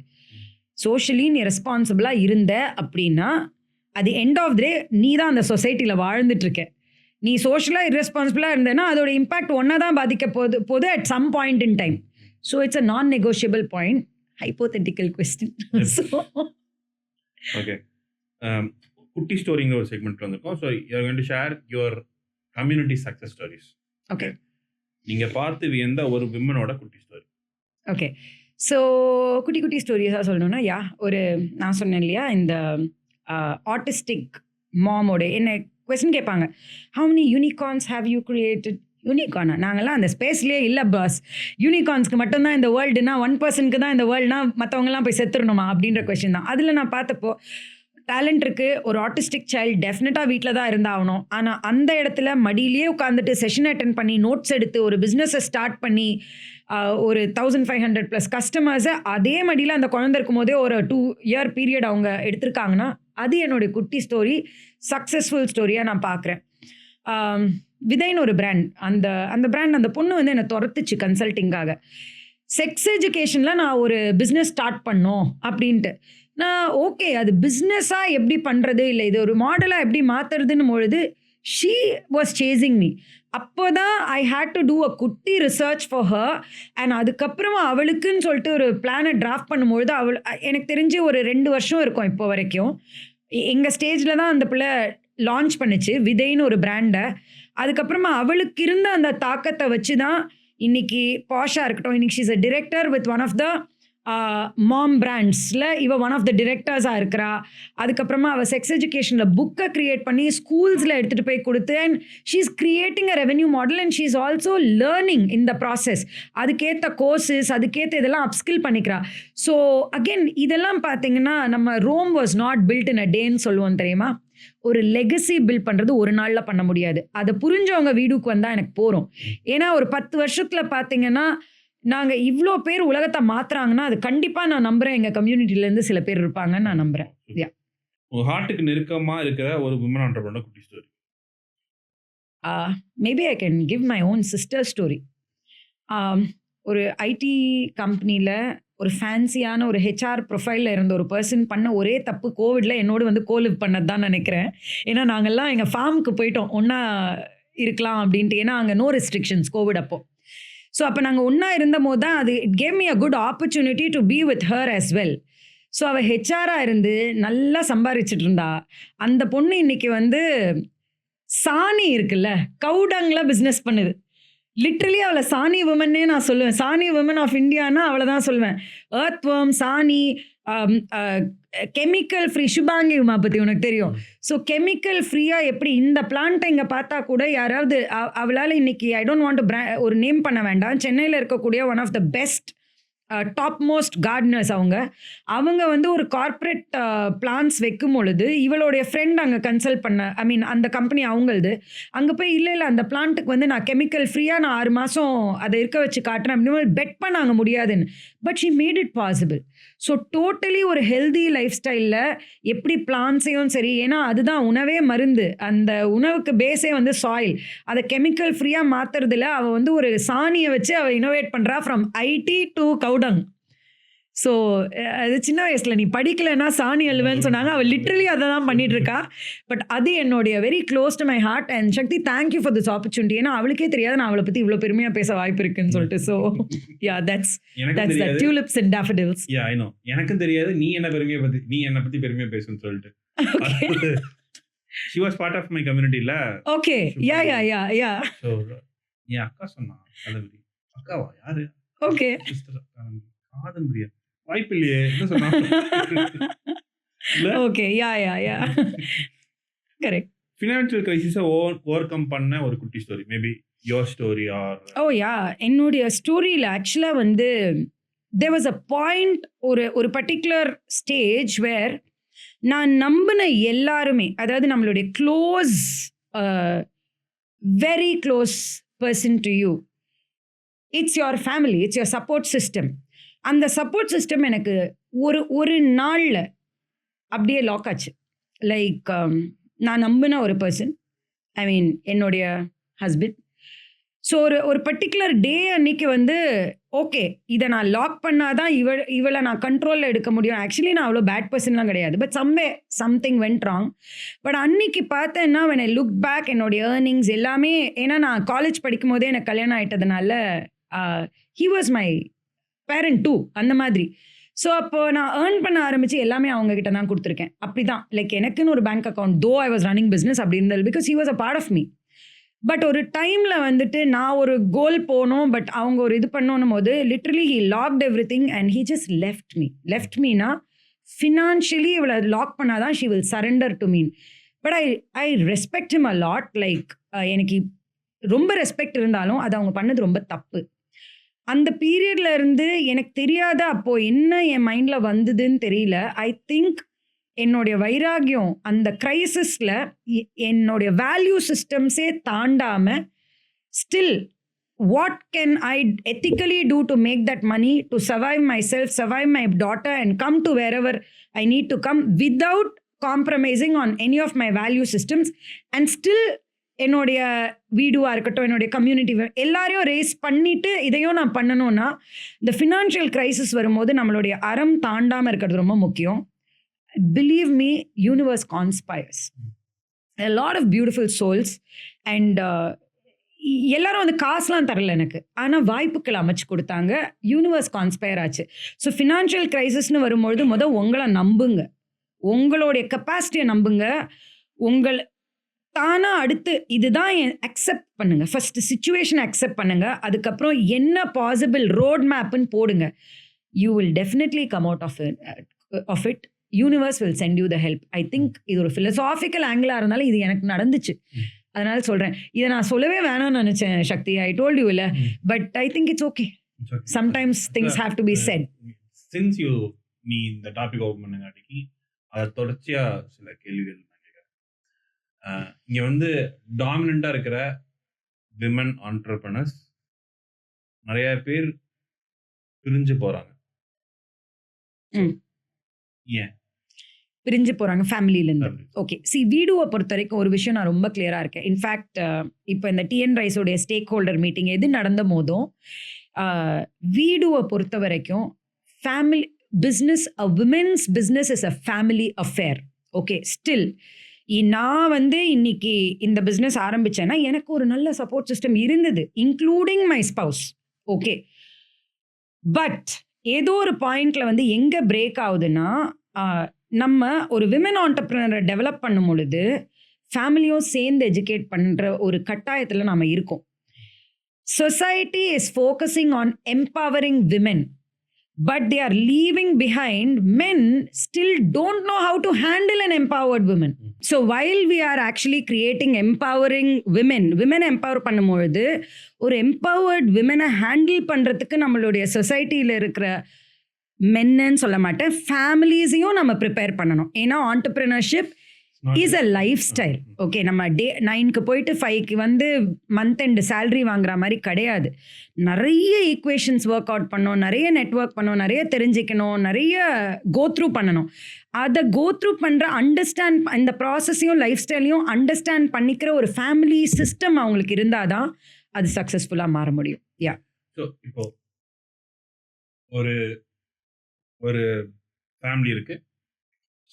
சோஷியலி நீ ரெஸ்பான்சிபிளாக இருந்த அப்படின்னா அது எண்ட் ஆஃப் த டே நீ தான் அந்த சொசைட்டியில் வாழ்ந்துட்டுருக்க. நீ சோஷியலாக இர்ரெஸ்பான்சிபிளாக இருந்தேன்னா அதோட இம்பேக்ட் ஒன்றா தான் பாதிக்க போகுது at some point in time. So it's a non negotiable point. Hypothetical question. So okay, குட்டி ஸ்டோரிங்கிற ஒரு செக்மெண்ட் வந்திருக்கோம். So you are going to share your community success stories. Okay, நீங்கள் பார்த்து வியந்த ஒரு விமனோட குட்டி ஸ்டோரி. ஓகே, ஸோ குட்டி குட்டி ஸ்டோரிஸாக சொல்லணும்னா நான் சொன்னேன் இல்லையா, இந்த ஆட்டிஸ்டிக் மாமோட என்ன கொஸ்டின் கேட்பாங்க, how many unicorns have you created? யூனிகார்னா? நாங்கள்லாம் அந்த ஸ்பேஸ்லேயே இல்லை பாஸ். யூனிகார்ன்ஸ்க்கு மட்டும்தான் இந்த வேர்ல்டுனா 1% தான் இந்த வேர்ல்டுனா மற்றவங்கலாம் போய் செத்துடணுமா அப்படின்ற கொஸ்டின் தான். அதில் நான் பார்த்தப்போ டேலண்ட் இருக்குது. ஒரு ஆட்டிஸ்டிக் சைல்டு டெஃபினட்டாக வீட்டில் தான் இருந்தாகணும். ஆனால் அந்த இடத்துல மடியிலே உட்காந்துட்டு செஷன் அட்டென்ட் பண்ணி நோட்ஸ் எடுத்து ஒரு பிஸ்னஸை ஸ்டார்ட் பண்ணி ஒரு 1500+ கஸ்டமர்ஸை அதே மடியில் அந்த குழந்தை இருக்கும் போதே ஒரு 2 year பீரியட் அவங்க எடுத்திருக்காங்கன்னா அது என்னுடைய குட்டி ஸ்டோரி, சக்ஸஸ்ஃபுல் ஸ்டோரியாக நான் பார்க்குறேன். விதைன்னு ஒரு பிராண்ட், அந்த பிராண்ட் அந்த பொண்ணு வந்து என்னை துரத்துச்சு கன்சல்ட்டிங்காக. செக்ஸ் எஜுகேஷனில் நான் ஒரு பிஸ்னஸ் ஸ்டார்ட் பண்ணோம் அப்படின்ட்டு நான் ஓகே அது பிஸ்னஸாக எப்படி பண்ணுறது, இல்லை இது ஒரு மாடலாக எப்படி மாற்றுறதுன்னு பொழுது ஷீ வாஸ் சேசிங் மீ. அப்போ தான் ஐ ஹேட் டு டூ அ குட்டி ரிசர்ச் ஃபார் ஹர். அண்ட் அதுக்கப்புறமா அவளுக்குன்னு சொல்லிட்டு ஒரு பிளானை டிராஃப்ட் பண்ணும்பொழுது எனக்கு தெரிஞ்சு ஒரு 2 வருஷம் இருக்கும் இப்போ வரைக்கும். எங்கள் ஸ்டேஜில் தான் அந்த பிள்ளை லான்ச் பண்ணிச்சு விதைன்னு ஒரு பிராண்டை. அதுக்கப்புறமா அவளுக்கு இருந்த அந்த தாக்கத்தை வச்சு தான் இன்னைக்கு பாஷாக இருக்கட்டும், இன்னைக்கு she's a director with one of the mom பிராண்ட்ஸில் ஒன் ஆஃப் த டிரெக்டர்ஸாக இருக்கிறா. அதுக்கப்புறமா அவள் செக்ஸ் எஜுகேஷனில் புக்கை க்ரியேட் பண்ணி ஸ்கூல்ஸில் எடுத்துகிட்டு போய் கொடுத்து and she is creating a revenue model and she is also learning in the process. அதுக்கேற்ற கோர்சஸ் அதுக்கேற்ற இதெல்லாம் அப்ஸ்கில் பண்ணிக்கிறா. ஸோ அகெயின் இதெல்லாம் பார்த்தீங்கன்னா நம்ம Rome was not built in a டேன்னு சொல்லுவோம் தெரியுமா. ஒரு லெகசி பில்ட் பண்ணுறது ஒரு நாளில் பண்ண முடியாது. அதை புரிஞ்சவங்க வீடுக்கு வந்தால் எனக்கு போகிறோம். ஏன்னா ஒரு 10 வருஷத்தில் பார்த்தீங்கன்னா நாங்கள் இவ்வளோ பேர் உலகத்தை மாற்றுறாங்கன்னா அது கண்டிப்பாக நான் நம்புகிறேன் எங்கள் கம்யூனிட்டிலேருந்து சில பேர் இருப்பாங்கன்னு நான் நம்புகிறேன். உங்கள் ஹார்ட்டுக்கு நெருக்கமாக இருக்கிற ஒரு விமன் ஆண்டர்பிரினர் குட்டி story. Maybe I can give my own sister story. ஒரு ஐடி கம்பெனியில் ஒரு ஃபேன்சியான ஒரு ஹெச்ஆர் ப்ரொஃபைலில் இருந்த ஒரு பர்சன் பண்ண ஒரே தப்பு கோவிடில் என்னோடு வந்து கோலிவ் பண்ணது தான் நினைக்கிறேன். ஏன்னா நாங்கள்லாம் எங்கள் ஃபார்முக்கு போயிட்டோம் ஒன்றா இருக்கலாம் அப்படின்ட்டு. ஏன்னா அங்கே நோ ரெஸ்ட்ரிக்ஷன்ஸ் கோவிட் அப்போ. ஸோ அப்போ நாங்கள் ஒன்றா இருந்த போது தான் அது it gave me a good opportunity to be with her as well. So அவள் ஹெச்ஆராக இருந்து நல்லா சம்பாதிச்சுட்டு இருந்தா. அந்த பொண்ணு இன்னைக்கு வந்து சாணி இருக்குல்ல, கவுடங்கில் பிஸ்னஸ் பண்ணுது. லிட்ரலி அவளை சாணி உமன்னே நான் சொல்லுவேன். சாணி உமன் ஆஃப் இந்தியானா அவளை தான் சொல்லுவேன். எர்த்வர்ம், சாணி, கெமிக்கல் ஃப்ரீ, சுபாங்கி உமா பற்றி உனக்கு தெரியும். ஸோ கெமிக்கல் ஃப்ரீயாக எப்படி இந்த பிளான்ட்டை இங்கே பார்த்தா கூட யாராவது அவளால் இன்னைக்கு ஐ டோன்ட் வாண்ட் டு ஒரு நேம் பண்ண வேண்டாம், சென்னையில் இருக்கக்கூடிய one of the best top most gardeners அவங்க வந்து ஒரு கார்ப்பரேட் பிளான்ஸ் வைக்கும் பொழுது இவளுடைய ஃப்ரெண்ட் அங்கே கன்சல்ட் பண்ண அந்த கம்பெனி அவங்களது அங்கே போய் இல்லை அந்த பிளான்ட்டுக்கு வந்து நான் கெமிக்கல் ஃப்ரீயாக நான் 6 மாதம் அதை இருக்க வச்சு காட்டுறேன் அப்படின்னு பெட் பண்ணாங்க முடியாதுன்னு. But she made it possible. So totally ஒரு ஹெல்தி லைஃப் ஸ்டைலில் எப்படி பிளான்ஸையும் சரி, ஏன்னா அதுதான் உணவே மருந்து, அந்த உணவுக்கு பேஸே வந்து சாயில், அதை கெமிக்கல் ஃப்ரீயாக மாற்றுறதுல அவள் வந்து ஒரு சாணியை வச்சு அவள் இனோவேட் பண்ணுறா from ID to cow dung. So அது சின்ன வயசில் நீ படிக்கலைன்னா சாணி அழுவேன்னு சொன்னாங்க. அவள் லிட்ரலி அதை தான் பண்ணிகிட்ருக்கா. பட் அது என்னுடைய very close to my heart and Shakti thank you for this opportunity. ஏன்னா அவளுக்கே தெரியாது நான் அவளை பற்றி இவ்வளோ பெருமையாக பேச வாய்ப்பு இருக்குன்னு சொல்லிட்டு. So yeah that's the tulips and daffodils. Yeah I know. எனக்கும் தெரியாது நீ என்னை பற்றி பெருமையாக பேசுன்னு சொல்லிட்டு. She was part of my community ல. ஓகே யா யா யா யா. ஸோ என் அக்கா சொன்னா கலவரி. அக்காவா யாரு? ஓகே காதம்பரியா வாய்ப்பு இல்லையே என்ன சொன்னா. இல்ல ஓகே. யா. கரெக்ட். ஃபினான்ஷியல் கிரைசிஸை ஓவர் கம் பண்ண ஒரு குட்டி story maybe your story or yeah. என்னுடைய ஸ்டோரியில் ஆக்சுவலாக வந்து there was a point, ஒரு பர்டிகுலர் ஸ்டேஜ் வேர் நான் நம்பின எல்லாருமே, அதாவது நம்மளுடைய close, very close person to you, it's your family, it's your support system. அந்த சப்போர்ட் சிஸ்டம் எனக்கு ஒரு நாளில் அப்படியே லாக் ஆச்சு. லைக் நான் நம்பின ஒரு பர்சன், ஐ மீன் என்னுடைய ஹஸ்பண்ட். ஸோ ஒரு பர்டிகுலர் டே அன்னைக்கு வந்து ஓகே, இதை நான் லாக் பண்ணாதான் இவளை நான் கண்ட்ரோலில் எடுக்க முடியும். ஆக்சுவலி நான் அவ்வளோ பேட் பர்சன்லாம் கிடையாது, but something went wrong. But அன்னைக்கு பார்த்தேன்னா when I look back, என்னுடைய ஏர்னிங்ஸ் எல்லாமே, ஏன்னா நான் காலேஜ் படிக்கும் போதே எனக்கு கல்யாணம் ஆகிட்டதுனால he was my parent too, அந்த மாதிரி. ஸோ அப்போ நான் ஏர்ன் பண்ண ஆரம்பித்து எல்லாமே அவங்கக்கிட்ட தான் கொடுத்துருக்கேன். அப்படி தான், லைக் எனக்குன்னு ஒரு பேங்க் அக்கௌண்ட், தோ ஐ வாஸ் ரன்னிங் பிஸ்னஸ் அப்படி இருந்தது, because he was a part of me. But ஒரு டைமில் வந்துட்டு நான் ஒரு கோல் போனோம், பட் அவங்க ஒரு இது பண்ணணும் போது literally he locked every thing and he just left Meena financially இவளை லாக் பண்ணாதான் she will surrender to mean. But I respect him a lot. Like எனக்கு ரொம்ப ரெஸ்பெக்ட் இருந்தாலும் அது அவங்க பண்ணது ரொம்ப தப்பு. அந்த பீரியட்ல இருந்து எனக்கு தெரியாத அப்போது என்ன என் மைண்டில் வந்ததுன்னு தெரியல. ஐ திங்க் என்னுடைய வைராகியம் அந்த கிரைசிஸில் என்னுடைய வேல்யூ சிஸ்டம்ஸே தாண்டாமல் still what can I ethically do to make that money to survive myself, survive my daughter and come to wherever I need to come without compromising on any of my value systems. And still என்னுடைய வீடுவாக இருக்கட்டும், என்னுடைய community எல்லாரையும் race பண்ணிவிட்டு இதையும் நான் பண்ணணும்னா, இந்த ஃபினான்ஷியல் கிரைசிஸ் வரும்போது நம்மளுடைய அறம் தாண்டாமல் இருக்கிறது ரொம்ப முக்கியம். Believe me, universe conspires. A lot of beautiful souls and எல்லாரும் வந்து காசுலாம் தரல எனக்கு, ஆனால் வாய்ப்புகள் அமைச்சு கொடுத்தாங்க. யூனிவர்ஸ் கான்ஸ்பயர் ஆச்சு. ஸோ ஃபினான்ஷியல் கிரைசிஸ்னு வரும்பொழுது உங்களை நம்புங்க, உங்களுடைய கெப்பாசிட்டியை நம்புங்க. உங்கள் தானாக அடுத்து இதுதான் அக்செப்ட் பண்ணுங்கள். ஃபஸ்ட்டு சுச்சுவேஷனை அக்செப்ட் பண்ணுங்கள், அதுக்கப்புறம் என்ன பாசிபிள் ரோட் மேப்புன்னு போடுங்க. You will definitely come out of it. Universe will send you the help. I think இது ஒரு ஃபிலசாபிக்கல் ஆங்கிளாக இருந்தாலும் இது எனக்கு நடந்துச்சு, அதனால சொல்கிறேன். இதை நான் சொல்லவே வேணாம்னு நினச்சேன் சக்தி, ஐ டோல்ட் யூ இல்லை, but I think it's okay. Sometimes things have to be said. Since you நீ இந்த டாபிக் ஓப்பன் பண்ணுங்காட்டிக்கு அதை தொடர்ச்சியாக சில கேள்விகள் நான் கேட்குறேன். இங்கே வந்து டாமினண்ட்டாக இருக்கிற விமன் ஆண்டர்பிரனர்ஸ் நிறைய பேர் பிரிஞ்சு போகிறாங்க. ஏன் பிரிஞ்சு போகிறாங்க ஃபேமிலியிலேருந்து? ஓகே, வீடுவை பொறுத்த வரைக்கும் ஒரு விஷயம் நான் ரொம்ப கிளியராக இருக்கேன். இன்ஃபேக்ட் இப்போ இந்த டிஎன் ரைஸோடைய ஸ்டேக் ஹோல்டர் மீட்டிங் எது நடந்த போதும் வீடுவை பொறுத்த வரைக்கும் family business, a women's business is a family affair. Okay, still நான் வந்து இன்னைக்கு இந்த பிஸ்னஸ் ஆரம்பித்தேன்னா எனக்கு ஒரு நல்ல சப்போர்ட் சிஸ்டம் இருந்தது, including my spouse. Okay, but ஏதோ ஒரு பாயிண்ட்ல வந்து எங்கே பிரேக் ஆகுதுன்னா, நம்ம ஒரு விமன் ஆண்டர்பிரினரை டெவலப் பண்ணும் பொழுது ஃபேமிலியும் சேர்ந்து எஜுகேட் பண்ணுற ஒரு கட்டாயத்தில் நாம் இருக்கோம். Society is focusing on empowering women, but they are leaving behind men still don't know how to handle an empowered woman. So while we are actually creating empowering women empower பண்ணும்பொழுது ஒரு empowered women handle பண்ணுறதுக்கு நம்மளுடைய சொசைட்டியில் இருக்கிற மென்னு சொல்ல மாட்டேன், ஃபேமிலிஸையும் நம்ம ப்ரிப்பேர் பண்ணணும். ஏன்னா entrepreneurship is a life style. Okay, நம்ம டே 9க்கு போயிட்டு 5க்கு வந்து மந்த் எண்டு சேலரி வாங்குற மாதிரி கிடையாது. நிறைய ஈக்குவேஷன்ஸ் ஒர்க் அவுட் பண்ணணும், நிறைய நெட்ஒர்க் பண்ணணும், நிறைய தெரிஞ்சுக்கணும், நிறைய கோத்ரூ பண்ணணும். அதை கோத்ரூ பண்ணுற அண்டர்ஸ்டாண்ட் இந்த ப்ராசஸையும் லைஃப் ஸ்டைலையும் அண்டர்ஸ்டாண்ட் பண்ணிக்கிற ஒரு ஃபேமிலி சிஸ்டம் அவங்களுக்கு இருந்தால் தான் அது சக்ஸஸ்ஃபுல்லாக மாற முடியும். யா, ஸோ இப்போ ஒரு ஒரு ஃபேமிலி இருக்கு,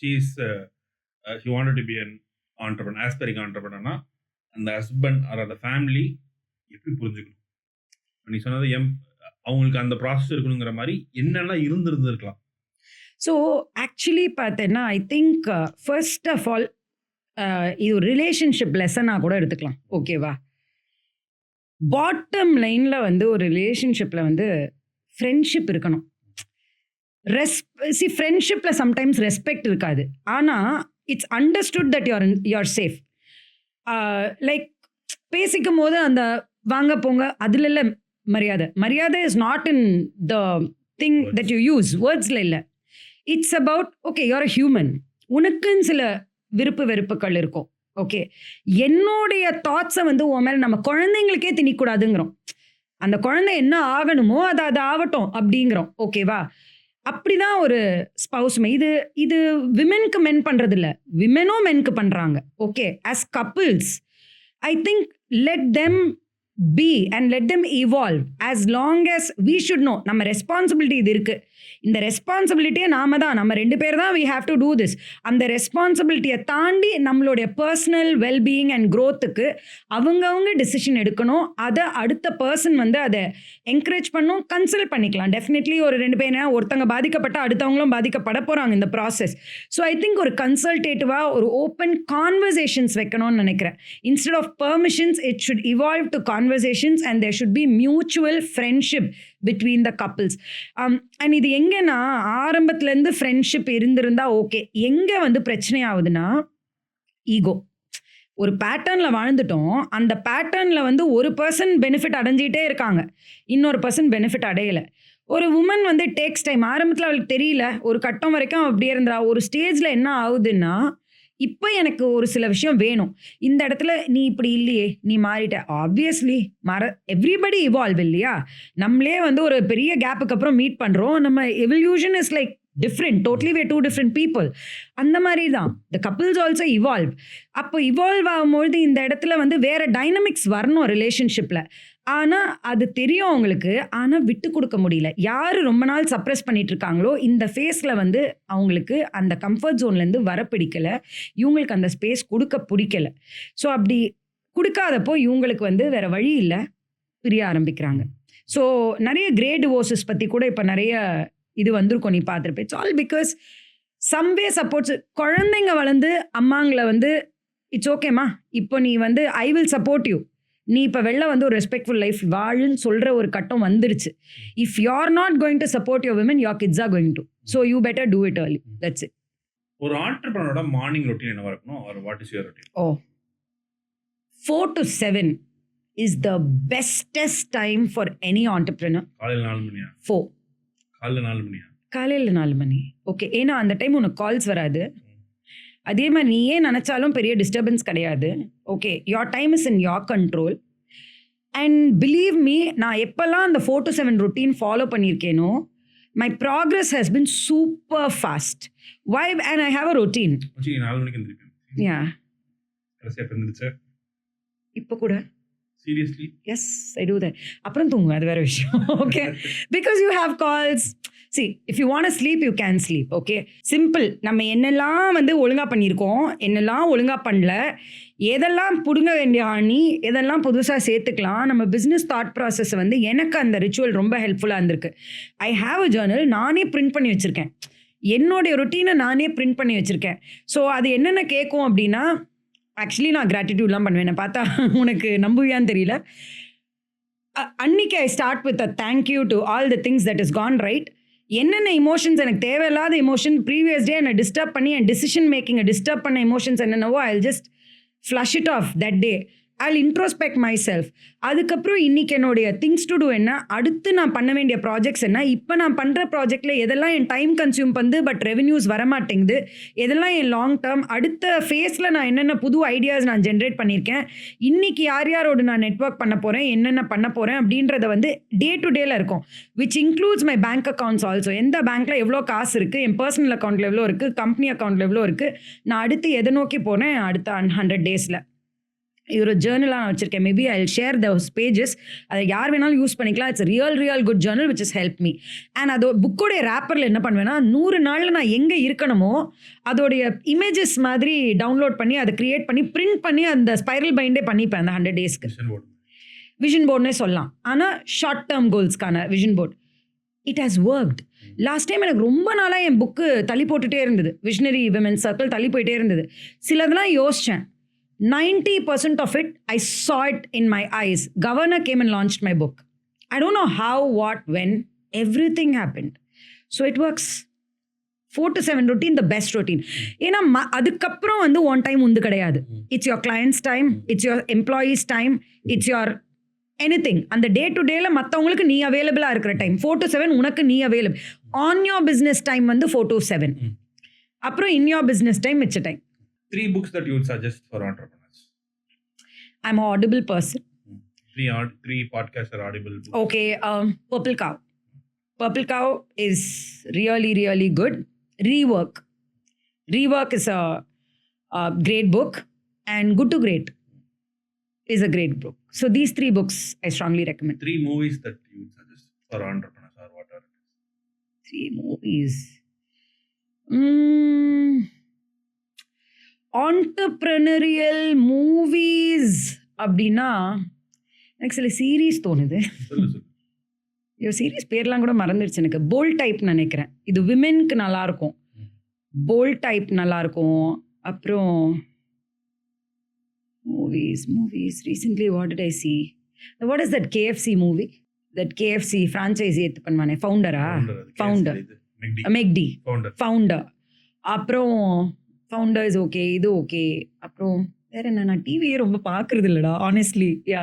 she wanted to be an entrepreneur, aspiring entrepreneur. அந்த ஹஸ்பண்ட் ஆர் அந்த ஃபேமிலி எப்படி புரிஞ்சுக்கணும்? நீ சொன்னது அவங்களுக்கு அந்த ப்ராசஸ் இருக்கணுங்கிற மாதிரி என்னெல்லாம் இருந்திருக்கலாம். ஸோ ஆக்சுவலி பார்த்தேன்னா I think first of all இது ஒரு ரிலேஷன்ஷிப் லெசனாக கூட எடுத்துக்கலாம். ஓகேவா, பாட்டம் லைனில் வந்து ஒரு ரிலேஷன்ஷிப்பில் வந்து ஃப்ரெண்ட்ஷிப் இருக்கணும். ஃப்ரெண்ட்ஷிப்ல சம்டைம்ஸ் ரெஸ்பெக்ட் இருக்காது. ஆனா it's understood that you're safe. Like பேசிக்கும் போது அந்த வாங்க போங்க அதுல இல்ல மரியாதை. மரியாதை is not in the thing that you use, வேர்ட்ஸ்ல இல்லை. It's about okay you're a human. உனக்குன்னு சில விருப்பு வெறுப்புகள் இருக்கும். ஓகே, என்னுடைய தாட்ஸை வந்து உன் மேலே நம்ம குழந்தைங்களுக்கே திணிக்கூடாதுங்கிறோம். அந்த குழந்தை என்ன ஆகணுமோ அது ஆகட்டும் அப்படிங்கிறோம். ஓகேவா? அப்படிதான் ஒரு ஸ்பவுஸ்மே. இது விமென்க்கு மென் பண்றது இல்லை, விமெனும் மென்க்கு பண்றாங்க. Okay, as couples I think let them be and let them evolve as long as we should know நம்ம ரெஸ்பான்சிபிலிட்டி இது இருக்கு. இந்த ரெஸ்பான்சிபிலிட்டியை நம்ம 2 பேர் தான் we have to do this. அந்த ரெஸ்பான்சிபிலிட்டியை தாண்டி நம்மளுடைய பர்சனல் வெல்பீயிங் அண்ட் க்ரோத்துக்கு அவங்கவுங்க டிசிஷன் எடுக்கணும். அதை அடுத்த பர்சன் வந்து அதை என்கரேஜ் பண்ணும், கன்சல்ட் பண்ணிக்கலாம். டெஃபினெட்லி ஒரு 2 பேர் ஒருத்தங்க பாதிக்கப்பட்ட அடுத்தவங்களும் பாதிக்கப்பட போகிறாங்க இந்த ப்ராசஸ். ஸோ ஐ திங்க் ஒரு கன்சல்டேட்டிவாக ஒரு ஓப்பன் கான்வர்சேஷன்ஸ் வைக்கணும்னு நினைக்கிறேன். Instead of permissions it should evolve to conversations and there should be mutual friendship between the couples. And இது எங்கன்னா ஆரம்பத்துலேருந்து ஃப்ரெண்ட்ஷிப் இருந்திருந்தா ஓகே. எங்கே வந்து பிரச்சனை ஆகுதுன்னா ஈகோ. ஒரு பேட்டர்னில் வாழ்ந்துட்டோம், அந்த பேட்டர்னில் வந்து ஒரு பர்சன் பெனிஃபிட் அடைஞ்சிட்டே இருக்காங்க, இன்னொரு பர்சன் பெனிஃபிட் அடையலை. ஒரு உமன் வந்து டேக்ஸ் டைம். ஆரம்பத்தில் அவளுக்கு தெரியல, ஒரு கட்டம் வரைக்கும் அப்படியே இருந்தா. ஒரு ஸ்டேஜில் என்ன ஆகுதுன்னா இப்போ எனக்கு ஒரு சில விஷயம் வேணும், இந்த இடத்துல நீ இப்படி இல்லையே, நீ மாறிட்ட. ஆப்வியஸ்லி எவ்ரிபடி இவால்வ் இல்லையா? நம்மளே வந்து ஒரு பெரிய கேப்புக்கு அப்புறம் மீட் பண்ணுறோம். நம்ம evolution is like different, totally way 2 different people. அந்த மாதிரி தான் த கப்பிள்ஸ் ஆல்சோ இவால்வ். அப்போ இவால்வ் ஆகும்போது இந்த இடத்துல வந்து வேற டைனமிக்ஸ் வரணும் ரிலேஷன்ஷிப்பில். ஆனால் அது தெரியும் அவங்களுக்கு, ஆனால் விட்டு கொடுக்க முடியல. யார் ரொம்ப நாள் சப்ரெஸ் பண்ணிட்டு இருக்காங்களோ இந்த ஃபேஸில் வந்து அவங்களுக்கு அந்த கம்ஃபர்ட் ஜோன்லேருந்து வர பிடிக்கலை, இவங்களுக்கு அந்த ஸ்பேஸ் கொடுக்க பிடிக்கலை. ஸோ அப்படி கொடுக்காதப்போ இவங்களுக்கு வந்து வேற வழி இல்லை, பிரிய ஆரம்பிக்கிறாங்க. ஸோ நிறைய கிரே டிவோர்ஸஸ் பற்றி கூட இப்போ நிறைய இது வந்திருக்கும், நீ பார்த்துருப்பேன். It's all because someway supports. குழந்தைங்க வளர்ந்து அம்மாங்களை வந்து இட்ஸ் ஓகேம்மா, இப்போ நீ வந்து ஐ வில் சப்போர்ட் யூ, நீ இப்போ வெளில வந்து ஒரு ரெஸ்பெக்ட்ஃபுல் லைஃப் வாழுன்னு சொல்கிற ஒரு கட்டம் வந்துருச்சு. If you are not going to support your women, your kids are going to. So you better do it early. That's it. ஒரு ஆண்டர்பிரனரோட மார்னிங் ரொட்டீன் என்னவா இருக்கணும், or what is your routine? 4 to 7 is the bestest time for any entrepreneur. காலையில் 4 மணியா? 4. காலையில் 4 மணியா? காலையில் 4 மணி. Okay, ஏன்னா அந்த டைம் உனக்கு கால்ஸ் வராது. அதே மாதிரி நீ ஏன் நினச்சாலும் பெரிய டிஸ்டர்பன்ஸ் கிடையாது. Okay, your time is in your control. And believe me, நான் எப்போல்லாம் அந்த 4 to 7 ரொட்டீன் ஃபாலோ பண்ணியிருக்கேனோ my progress has been super fast. Why? And I have a routine. 4 மணிக்கு எந்திரிப்பேன். யா, கடைசியாக எந்திரிச்சா இப்போ கூட seriously yes I do that. அப்புறம் தூங்குவேன், அது வேற விஷயம். Okay, because you have calls. See, if you want to sleep, you can sleep. Okay, simple. நம்ம என்னெல்லாம் வந்து ஒழுங்காக பண்ணியிருக்கோம், என்னெல்லாம் ஒழுங்காக பண்ணல, எதெல்லாம் பிடுங்க வேண்டிய ஆணி, எதெல்லாம் புதுசாக சேர்த்துக்கலாம். நம்ம பிஸ்னஸ் தாட் ப்ராசஸ் வந்து எனக்கு அந்த ரிச்சுவல் ரொம்ப ஹெல்ப்ஃபுல்லாக இருந்திருக்கு. ஐ ஹாவ் அ ஜேர்னல், நானே பிரிண்ட் பண்ணி வச்சுருக்கேன். என்னுடைய ரொட்டீனை நானே பிரிண்ட் பண்ணி வச்சுருக்கேன். ஸோ அது என்னென்ன கேட்கும் அப்படின்னா, ஆக்சுவலி நான் கிராட்டிடியூட்லாம் பண்ணுவேன். நான் பார்த்தா உனக்கு நம்புவியான்னு தெரியல. அன்னைக்கு I start with a thank you to all the things that is gone right. என்னென்ன இமோஷன்ஸ் எனக்கு தேவையில்லாத இமோஷன் ப்ரீவியஸ் டே என்னை டிஸ்டர்ப் பண்ணி என் டிசிஷன் மேக்கிங்கை டிஸ்டர்ப் பண்ண இமோஷன்ஸ் என்னென்னவோ I just flush it off that day. I will introspect myself. அதுக்கப்புறம் இன்றைக்கி என்னுடைய திங்ஸ் டு டூ என்ன, அடுத்து நான் பண்ண வேண்டிய ப்ராஜெக்ட்ஸ் என்ன, இப்போ நான் பண்ணுற ப்ராஜெக்டில் எதெல்லாம் என் டைம் கன்சியூம் பண்ணுது பட் ரெவென்யூஸ் வரமாட்டேங்குது, எதெல்லாம் என் லாங் டேர்ம் அடுத்த ஃபேஸில் நான் என்னென்ன புது ஐடியாஸ் நான் ஜென்ரேட் பண்ணியிருக்கேன், இன்றைக்கி யாரோடு நான் நெட்வொர்க் பண்ண போகிறேன், என்னென்ன பண்ண போகிறேன் அப்படின்றத வந்து டே டு டேல இருக்கும். Which includes my bank accounts also. எந்த பேங்க்கில் எவ்வளோ காசு இருக்குது, என் பர்சனல் அக்கௌண்ட்டில் எவ்வளோ இருக்குது, கம்பெனி அக்கௌண்ட்டில் எவ்வளோ இருக்குது, நான் அடுத்து எதை நோக்கி போகிறேன் அடுத்த 100 டேஸில். இது ஒரு ஜேர்னலாக நான் வச்சுருக்கேன். Maybe I will share those pages. அதை யார் வேணாலும் யூஸ் பண்ணிக்கலாம். It's real good Journal which is help me. And அதோ புக்கோடைய ரேப்பரில் என்ன பண்ணுவேன்னா, 100 நாளில் நான் எங்கே இருக்கணுமோ அதோடைய இமேஜஸ் மாதிரி டவுன்லோட் பண்ணி அதை க்ரியேட் பண்ணி பிரிண்ட் பண்ணி அந்த ஸ்பைரல் பைண்டே பண்ணிப்பேன் அந்த 100 டேஸ்க்கு. விஷன் போர்டுனே சொல்லலாம், ஆனால் ஷார்ட் டேர்ம் கோல்ஸ்க்கான vision board. It has worked. Last time எனக்கு ரொம்ப நாளாக என் புக்கு தள்ளி போட்டுகிட்டே இருந்தது. விஷனரி விமென்ஸ் சர்க்கிள் தள்ளி போயிட்டே இருந்தது. சிலதெல்லாம் யோசித்தேன். 90% of it, I saw it in my eyes. Governor came and launched my book. I don't know how, what, when. Everything happened. So it works 4 to 7 routine the best routine. ஏன்னா அதுக்கப்புறம் வந்து one time உண்டு கிடையாது. It's your clients time, it's your employees time, it's your anything. அந்த day to டேல மற்றவங்களுக்கு நீ அவைலபிளாக இருக்கிற டைம் 4 to 7 உனக்கு நீ available. On your business time வந்து 4 to 7. அப்புறம் இன் யோர் பிஸ்னஸ் டைம் மிச்ச time. 3 books that you would suggest for entrepreneurs. I'm an audible person. 3 podcasts are audible books. Okay, Purple Cow. Purple Cow is really, really good. Rework is a great book, and Good to Great is a great book. So these 3 books I strongly recommend. 3 movies that you would suggest for entrepreneurs or what are it? 3 movies. Entrepreneurial movies அப்படின்னா எனக்கு சில series தோணுது. ஐயோ series பேர்லாம் கூட மறந்துடுச்சு எனக்கு. Bolt type நினைக்கிறேன். இது விமென்க்கு நல்லாயிருக்கும். போல்ட் டைப் நல்லாயிருக்கும். அப்புறம் movies recently what did I see? What is that KFC movie? That KFC franchise எடுத்து பண்ணுவானே, ஃபவுண்டர் மெக்டி ஃபவுண்டர். அப்புறம் ஃபவுண்டர் இஸ் ஓகே, இது ஓகே. அப்புறம் வேற என்ன, நான் டிவியே ரொம்ப பார்க்குறது இல்லைடா ஆனெஸ்ட்லி. யா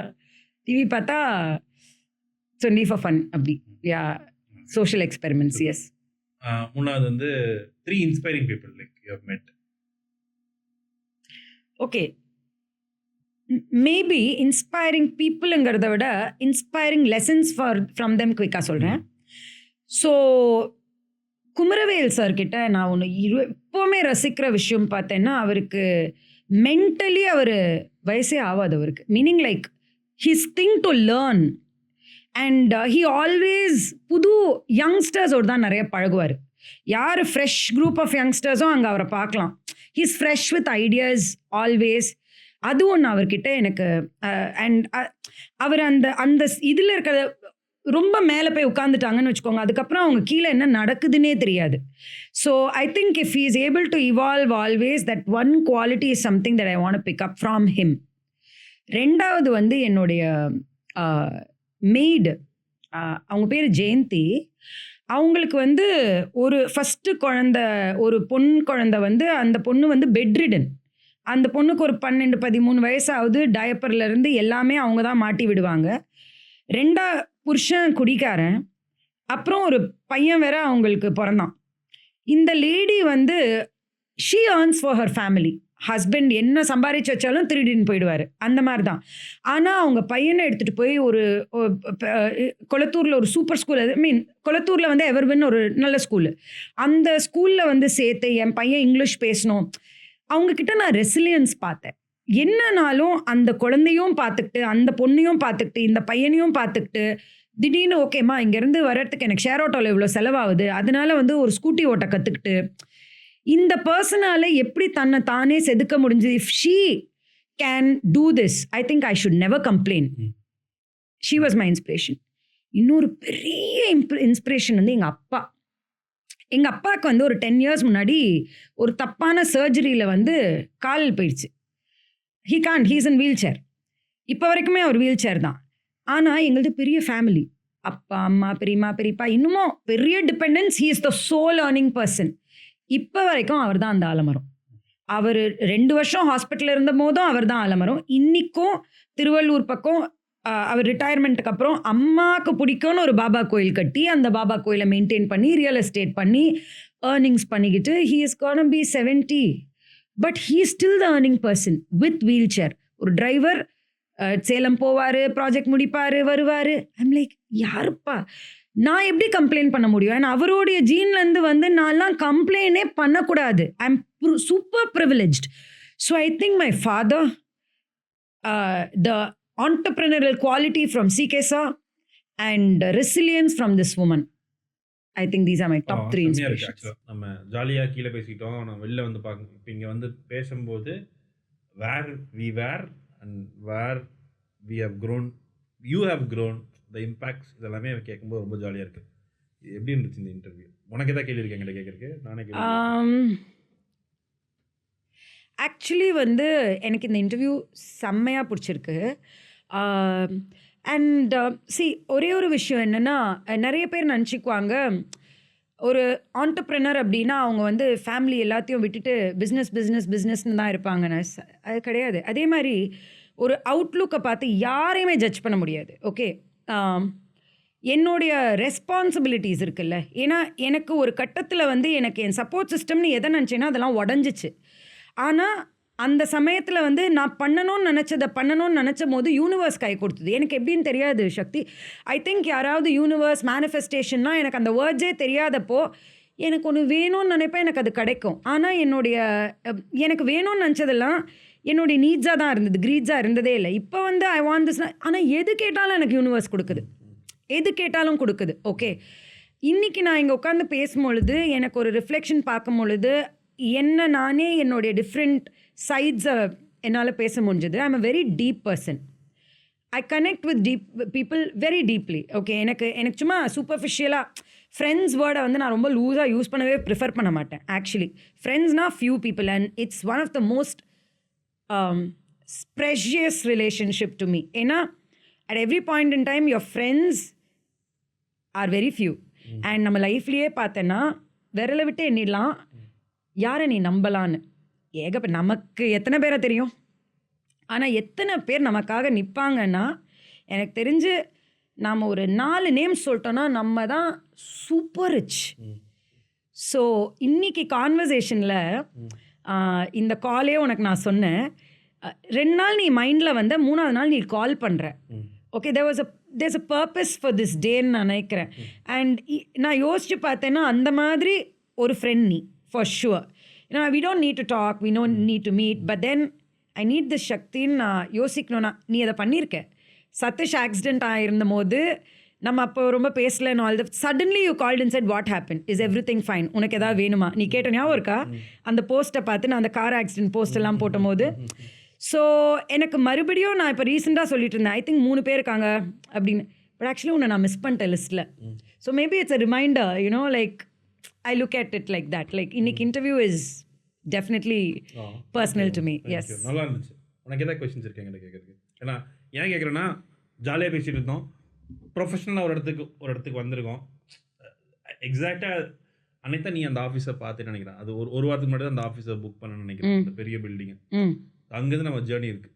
டிவி பார்த்தா only for fun அப்படி. Yeah social experiments. எஸ். மூணாவது வந்து 3 inspiring people like you have met. Okay, maybe inspiring பீப்புளுங்கிறத விட இன்ஸ்பைரிங் லெசன்ஸ் ஃப்ரம் தெம் குயிக்காக சொல்கிறேன். ஸோ குமரவேல் சார்கிட்ட நான் ஒன்று எப்போவுமே ரசிக்கிற விஷயம் பார்த்தேன்னா, அவருக்கு மென்டலி அவர் வயசே ஆகாது அவருக்கு. Meaning like his thing to learn. And he always புது யங்ஸ்டர்ஸோடு தான் நிறைய பழகுவார். யார் ஃப்ரெஷ் குரூப் ஆஃப் யங்ஸ்டர்ஸோ அங்கே அவரை பார்க்கலாம். He's fresh with ideas always. அது ஒன்று அவர்கிட்ட எனக்கு. அண்ட் அவர் அந்த இதில் இருக்கிற ரொம்ப மேலே போய் உட்காந்துட்டாங்கன்னு வச்சுக்கோங்க, அதுக்கப்புறம் அவங்க கீழே என்ன நடக்குதுன்னே தெரியாது. So I think if he is able to evolve always, that one quality is something that I want to pick up from him. ரெண்டாவது வந்து என்னுடைய மெய்டு, அவங்க பேர் ஜெயந்தி. அவங்களுக்கு வந்து ஒரு ஃபஸ்ட்டு குழந்தை, ஒரு பொன் குழந்தை வந்து, அந்த பொண்ணு வந்து பெட்ரிடன். அந்த பொண்ணுக்கு ஒரு 12-13 வயசாகுது. டயப்பர்லேருந்து எல்லாமே அவங்க தான் மாட்டி விடுவாங்க. புருஷன் குடிக்காரன். அப்புறம் ஒரு பையன் வேற அவங்களுக்கு பிறந்தான். இந்த லேடி வந்து she earns for her family. Husband என்ன சம்பாதிச்சு வச்சாலும் திருடின்னு போயிடுவார், அந்த மாதிரி தான். ஆனால் அவங்க பையனை எடுத்துகிட்டு போய் ஒரு கொளத்தூரில் ஒரு சூப்பர் ஸ்கூல், கொளத்தூரில் வந்து எவர்வின் ஒரு நல்ல ஸ்கூலு, அந்த ஸ்கூலில் வந்து சேர்த்து என் பையன் இங்கிலீஷ் பேசணும். அவங்கக்கிட்ட நான் ரெசிலியன்ஸ் பார்த்தேன். என்னன்னாலும் அந்த குழந்தையும் பார்த்துக்கிட்டு, அந்த பொண்ணையும் பார்த்துக்கிட்டு, இந்த பையனையும் பார்த்துக்கிட்டு, திடீர்னு ஓகேம்மா இங்கேருந்து வர்றதுக்கு எனக்கு ஷேர் ஆட்டோவில் இவ்வளோ செலவாகுது, அதனால வந்து ஒரு ஸ்கூட்டி ஓட்ட கற்றுக்கிட்டு, இந்த பர்சனால எப்படி தன்னை தானே செதுக்க முடிஞ்சு. If she can do this, I think I should never complain. She was my inspiration. இன்னொரு பெரிய இன்ஸ்பிரேஷன் வந்து எங்கள் அப்பா. எங்கள் அப்பாவுக்கு வந்து ஒரு 10 years முன்னாடி ஒரு தப்பான சர்ஜரியில் வந்து கால் போயிடுச்சு. He's in wheelchair. இப்போ வரைக்குமே அவர் வீல் சேர் தான். ஆனால் எங்களது பெரிய ஃபேமிலி, அப்பா அம்மா பெரியம்மா பெரியப்பா, இன்னமும் பெரிய dependents. He is the sole earning person. இப்போ வரைக்கும் அவர் தான் அந்த ஆலமரம். அவர் 2 வருஷம் ஹாஸ்பிட்டலில் இருந்த போதும் அவர் தான் ஆலமரம். இன்றைக்கும் திருவள்ளூர் பக்கம் அவர் ரிட்டையர்மெண்ட்டுக்கு அப்புறம் அம்மாவுக்கு பிடிக்கும்னு ஒரு பாபா கோயில் கட்டி, அந்த பாபா கோயிலை மெயின்டைன் பண்ணி, ரியல் எஸ்டேட் பண்ணி, ஏர்னிங்ஸ் பண்ணிக்கிட்டு, he is gonna be 70. But he still the earning person with wheelchair. ஒரு டிரைவர், சேலம் போவார், ப்ராஜெக்ட் முடிப்பார், வருவார். ஐம் லைக், யாருப்பா நான் எப்படி கம்ப்ளைண்ட் பண்ண முடியும்? ஏன்னா அவருடைய ஜீன்லேருந்து வந்து நான்லாம் கம்ப்ளைண்டே பண்ணக்கூடாது. I am super privileged. So I think my father, the entrepreneurial quality from CK sir, and resilience from this woman. I think these are my top 3 inspirations. நம்ம ஜாலியா கீழ பேசிட்டோம். நம்ம வெளில வந்து பார்க்கணும். இப்போ இங்க வந்து பேசும்போது where we were and where we have grown, you have grown, the impacts இதெல்லாமே கேட்கும்போது ரொம்ப ஜாலியா இருக்கு. எப்படி இருந்துச்சு இந்த இன்டர்வியூ? உனக்கு ஏதாவது கேள்வி இருக்கா என்கிட்ட கேட்கறதுக்கு? நானே கேட்கிறேன். ஆக்சுவலி வந்து எனக்கு இந்த இன்டர்வியூ செம்மையாக பிடிச்சிருக்கு. அண்ட் ஒரே ஒரு விஷயம் என்னென்னா, நிறைய பேர் நினச்சிக்குவாங்க ஒரு ஆண்டர்ப்ரெனர் அப்படின்னா அவங்க வந்து ஃபேமிலி எல்லாத்தையும் விட்டுட்டு பிஸ்னஸ்ன்னு தான் இருப்பாங்கன்னு அது கிடையாது. அதே மாதிரி ஒரு அவுட்லுக்கை பார்த்து யாரையுமே ஜட்ஜ் பண்ண முடியாது. ஓகே, என்னுடைய ரெஸ்பான்சிபிலிட்டிஸ் இருக்குல்ல. ஏன்னா எனக்கு ஒரு கட்டத்தில் வந்து எனக்கு என் சப்போர்ட் சிஸ்டம்னு எதை நினச்சேன்னா அதெல்லாம் உடஞ்சிச்சு. ஆனால் அந்த சமயத்தில் வந்து நான் பண்ணணும்னு நினச்ச போது யூனிவர்ஸ் கை கொடுத்தது. எனக்கு எப்படின்னு தெரியாது சக்தி. ஐ திங்க் யாராவது யூனிவர்ஸ் மேனிஃபெஸ்டேஷன்னா எனக்கு அந்த வேர்ட்ஸே தெரியாதப்போ எனக்கு ஒன்று வேணும்னு நினைப்பேன், எனக்கு அது கிடைக்கும். ஆனால் எனக்கு வேணும்னு நினச்சதெல்லாம் என்னுடைய நீட்ஸாக தான் இருந்தது, க்ரீட்ஸாக இருந்ததே இல்லை. இப்போ வந்து ஐ வாண்ட் திஸ். ஆனால் எது கேட்டாலும் எனக்கு யூனிவர்ஸ் கொடுக்குது, எது கேட்டாலும் கொடுக்குது. ஓகே, இன்றைக்கி நான் இங்கே உட்காந்து பேசும்பொழுது எனக்கு ஒரு ரிஃப்ளெக்ஷன் பார்க்கும் பொழுது என்ன நானே என்னுடைய டிஃப்ரெண்ட் சைட்ஸை என்னால் பேச முடிஞ்சது. ஐ am a very deep person. I connect with people very deeply. Okay, எனக்கு சும்மா சூப்பர்ஃபிஷியலாக ஃப்ரெண்ட்ஸ் வேர்டை வந்து நான் ரொம்ப லூஸாக யூஸ் பண்ணவே ப்ரிஃபர் பண்ண மாட்டேன். ஆக்சுவலி ஃப்ரெண்ட்ஸ்னா few people and it's one of the most precious relationship to me. ஏன்னா at every point in time your friends are very few. And நம்ம லைஃப்லேயே பார்த்தேன்னா விரலை விட்டு எண்ணிடலாம் யாரை நீ நம்பலான்னு. நமக்கு எத்தனை பேரை தெரியும், ஆனால் எத்தனை பேர் நமக்காக நிற்பாங்கன்னா எனக்கு தெரிஞ்சு நாம் ஒரு 4 நேம்ஸ் சொல்லிட்டோன்னா நம்ம தான் சூப்பர் ரிச். ஸோ இன்னைக்கு கான்வர்சேஷனில் இந்த காலே உனக்கு நான் சொன்னேன், 2 நாள் நீ மைண்டில் வந்த, 3ஆவது நாள் நீ கால் பண்ணுற. Okay, there's a purpose for this டேன்னு நான் நினைக்கிறேன். அண்ட் நான் யோசித்து பார்த்தேன்னா அந்த மாதிரி ஒரு ஃப்ரெண்ட் நீ ஃபார் ஷுவர். ஏன்னா we don't need to talk, we don't need to meet, but then I need this சக்தின்னு நான் யோசிக்கணும்னா நீ அதை பண்ணியிருக்க. சதீஷ் ஆக்சிடென்ட் ஆகிருந்த போது நம்ம அப்போ ரொம்ப பேசலன்னு all suddenly you called and said what happen, is everything fine, உனக்கு எதாவது வேணுமா நீ கேட்ட ஞாபகம் இருக்கா? அந்த போஸ்ட்டை பார்த்து நான் அந்த கார் ஆக்சிடென்ட் போஸ்டெல்லாம் போட்டும் போது. ஸோ எனக்கு மறுபடியும் நான் இப்போ ரீசெண்டாக சொல்லிட்டு இருந்தேன், ஐ திங்க் 3 பேர் இருக்காங்க அப்படின்னு. பட் ஆக்சுவலி உன்னை நான் மிஸ் பண்ணிட்டேன் லிஸ்ட்டில். So maybe it's a reminder, you know, like I look at it like that. Like இன்னைக்கு interview is definitely personal to me. Yes. நல்லா இருந்துச்சு. உனக்கு ஏதாவது கொஸ்டின்ஸ் இருக்கு என்கிட்ட கேட்கறதுக்கு? ஏன்னா ஏன் கேட்குறேன்னா ஜாலியாக பேசிட்டு இருந்தோம், ப்ரொஃபஷனலாக ஒரு இடத்துக்கு வந்திருக்கோம். எக்ஸாக்டாக அன்னைக்கு தான் நீ அந்த ஆஃபீஸை பார்த்து நினைக்கிறேன். அது ஒரு வாரத்துக்கு முன்னாடி தான் அந்த ஆஃபீஸை புக் பண்ண நினைக்கிறேன், அந்த பெரிய பில்டிங். அங்கேருந்து நம்ம ஜேர்னி இருக்கு.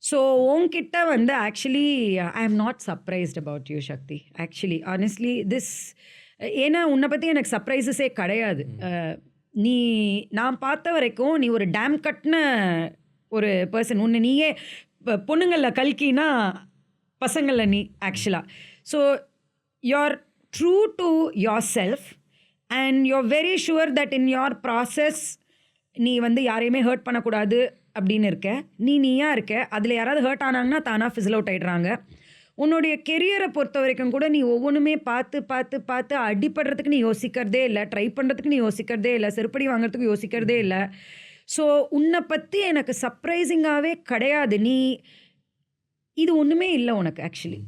ஸோ உன்கிட்ட வந்து actually I am not surprised about you Shakti. Actually honestly this, ஏன்னா உன்னை பற்றி எனக்கு சர்ப்ரைசஸே கிடையாது. நான் பார்த்த வரைக்கும் நீ ஒரு டேம் கட்டின ஒரு பர்சன். உன்னை நீயே பொண்ணுங்களில் கல்கினா பசங்களில் நீ ஆக்சுவலாக. So you're true to yourself and you're very sure that in your process நீ வந்து யாரையுமே ஹர்ட் பண்ணக்கூடாது அப்படின்னு இருக்க. நீயா இருக்க. அதில் யாராவது ஹர்ட் ஆனாங்கன்னா தானாக ஃபிசில் அவுட் ஆகிடுறாங்க. உன்னுடைய கெரியரை பொறுத்த வரைக்கும் கூட நீ ஒவ்வொன்றுமே பார்த்து அடிப்படுறதுக்கு நீ யோசிக்கிறதே இல்லை, ட்ரை பண்ணுறதுக்கு நீ யோசிக்கிறதே இல்லை, செருப்படி வாங்குறதுக்கு யோசிக்கிறதே இல்லை. ஸோ உன்னை பற்றி எனக்கு சர்ப்ரைசிங்காகவே கிடையாது. இது ஒன்றுமே இல்லை உனக்கு. Actually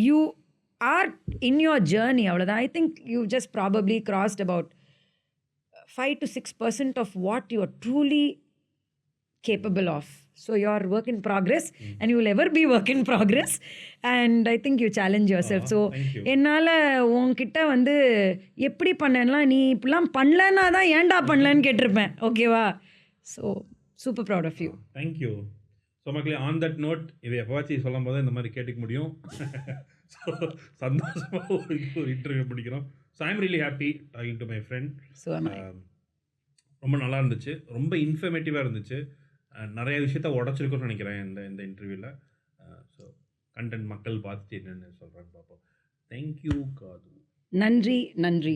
you are in your journey, அவ்வளோதான். I think you just probably crossed about 5 to 6% of what you are truly capable of. So you are work in progress and you will ever be work in progress, and I think you challenge yourself. So என்னால் உன்கிட்ட வந்து எப்படி பண்ணேன்னா நீ இப்படிலாம் பண்ணலன்னா தான் ஏன்டா பண்ணலன்னு கேட்டிருப்பேன். ஓகேவா? So super proud of you. Thank you. So மக்களே, ஆன் தட் நோட் இது எப்போவாச்சும் சொல்லும் போது இந்த மாதிரி கேட்டுக்க முடியும். ஸோ சந்தோஷமாக ஒரு இன்டர்வியூ பிடிக்கிறோம். So I am really happy talking to my friend. So ரொம்ப நல்லா இருந்துச்சு, ரொம்ப இன்ஃபர்மேட்டிவாக இருந்துச்சு. நிறைய விஷயத்த உடச்சிருக்குன்னு நினைக்கிறேன் இந்த இன்டர்வியூவில். ஸோ கண்டென்ட் மக்கள் பார்த்துட்டு என்னென்னு சொல்கிறாங்க பார்ப்போம். தேங்க்யூ காது. நன்றி.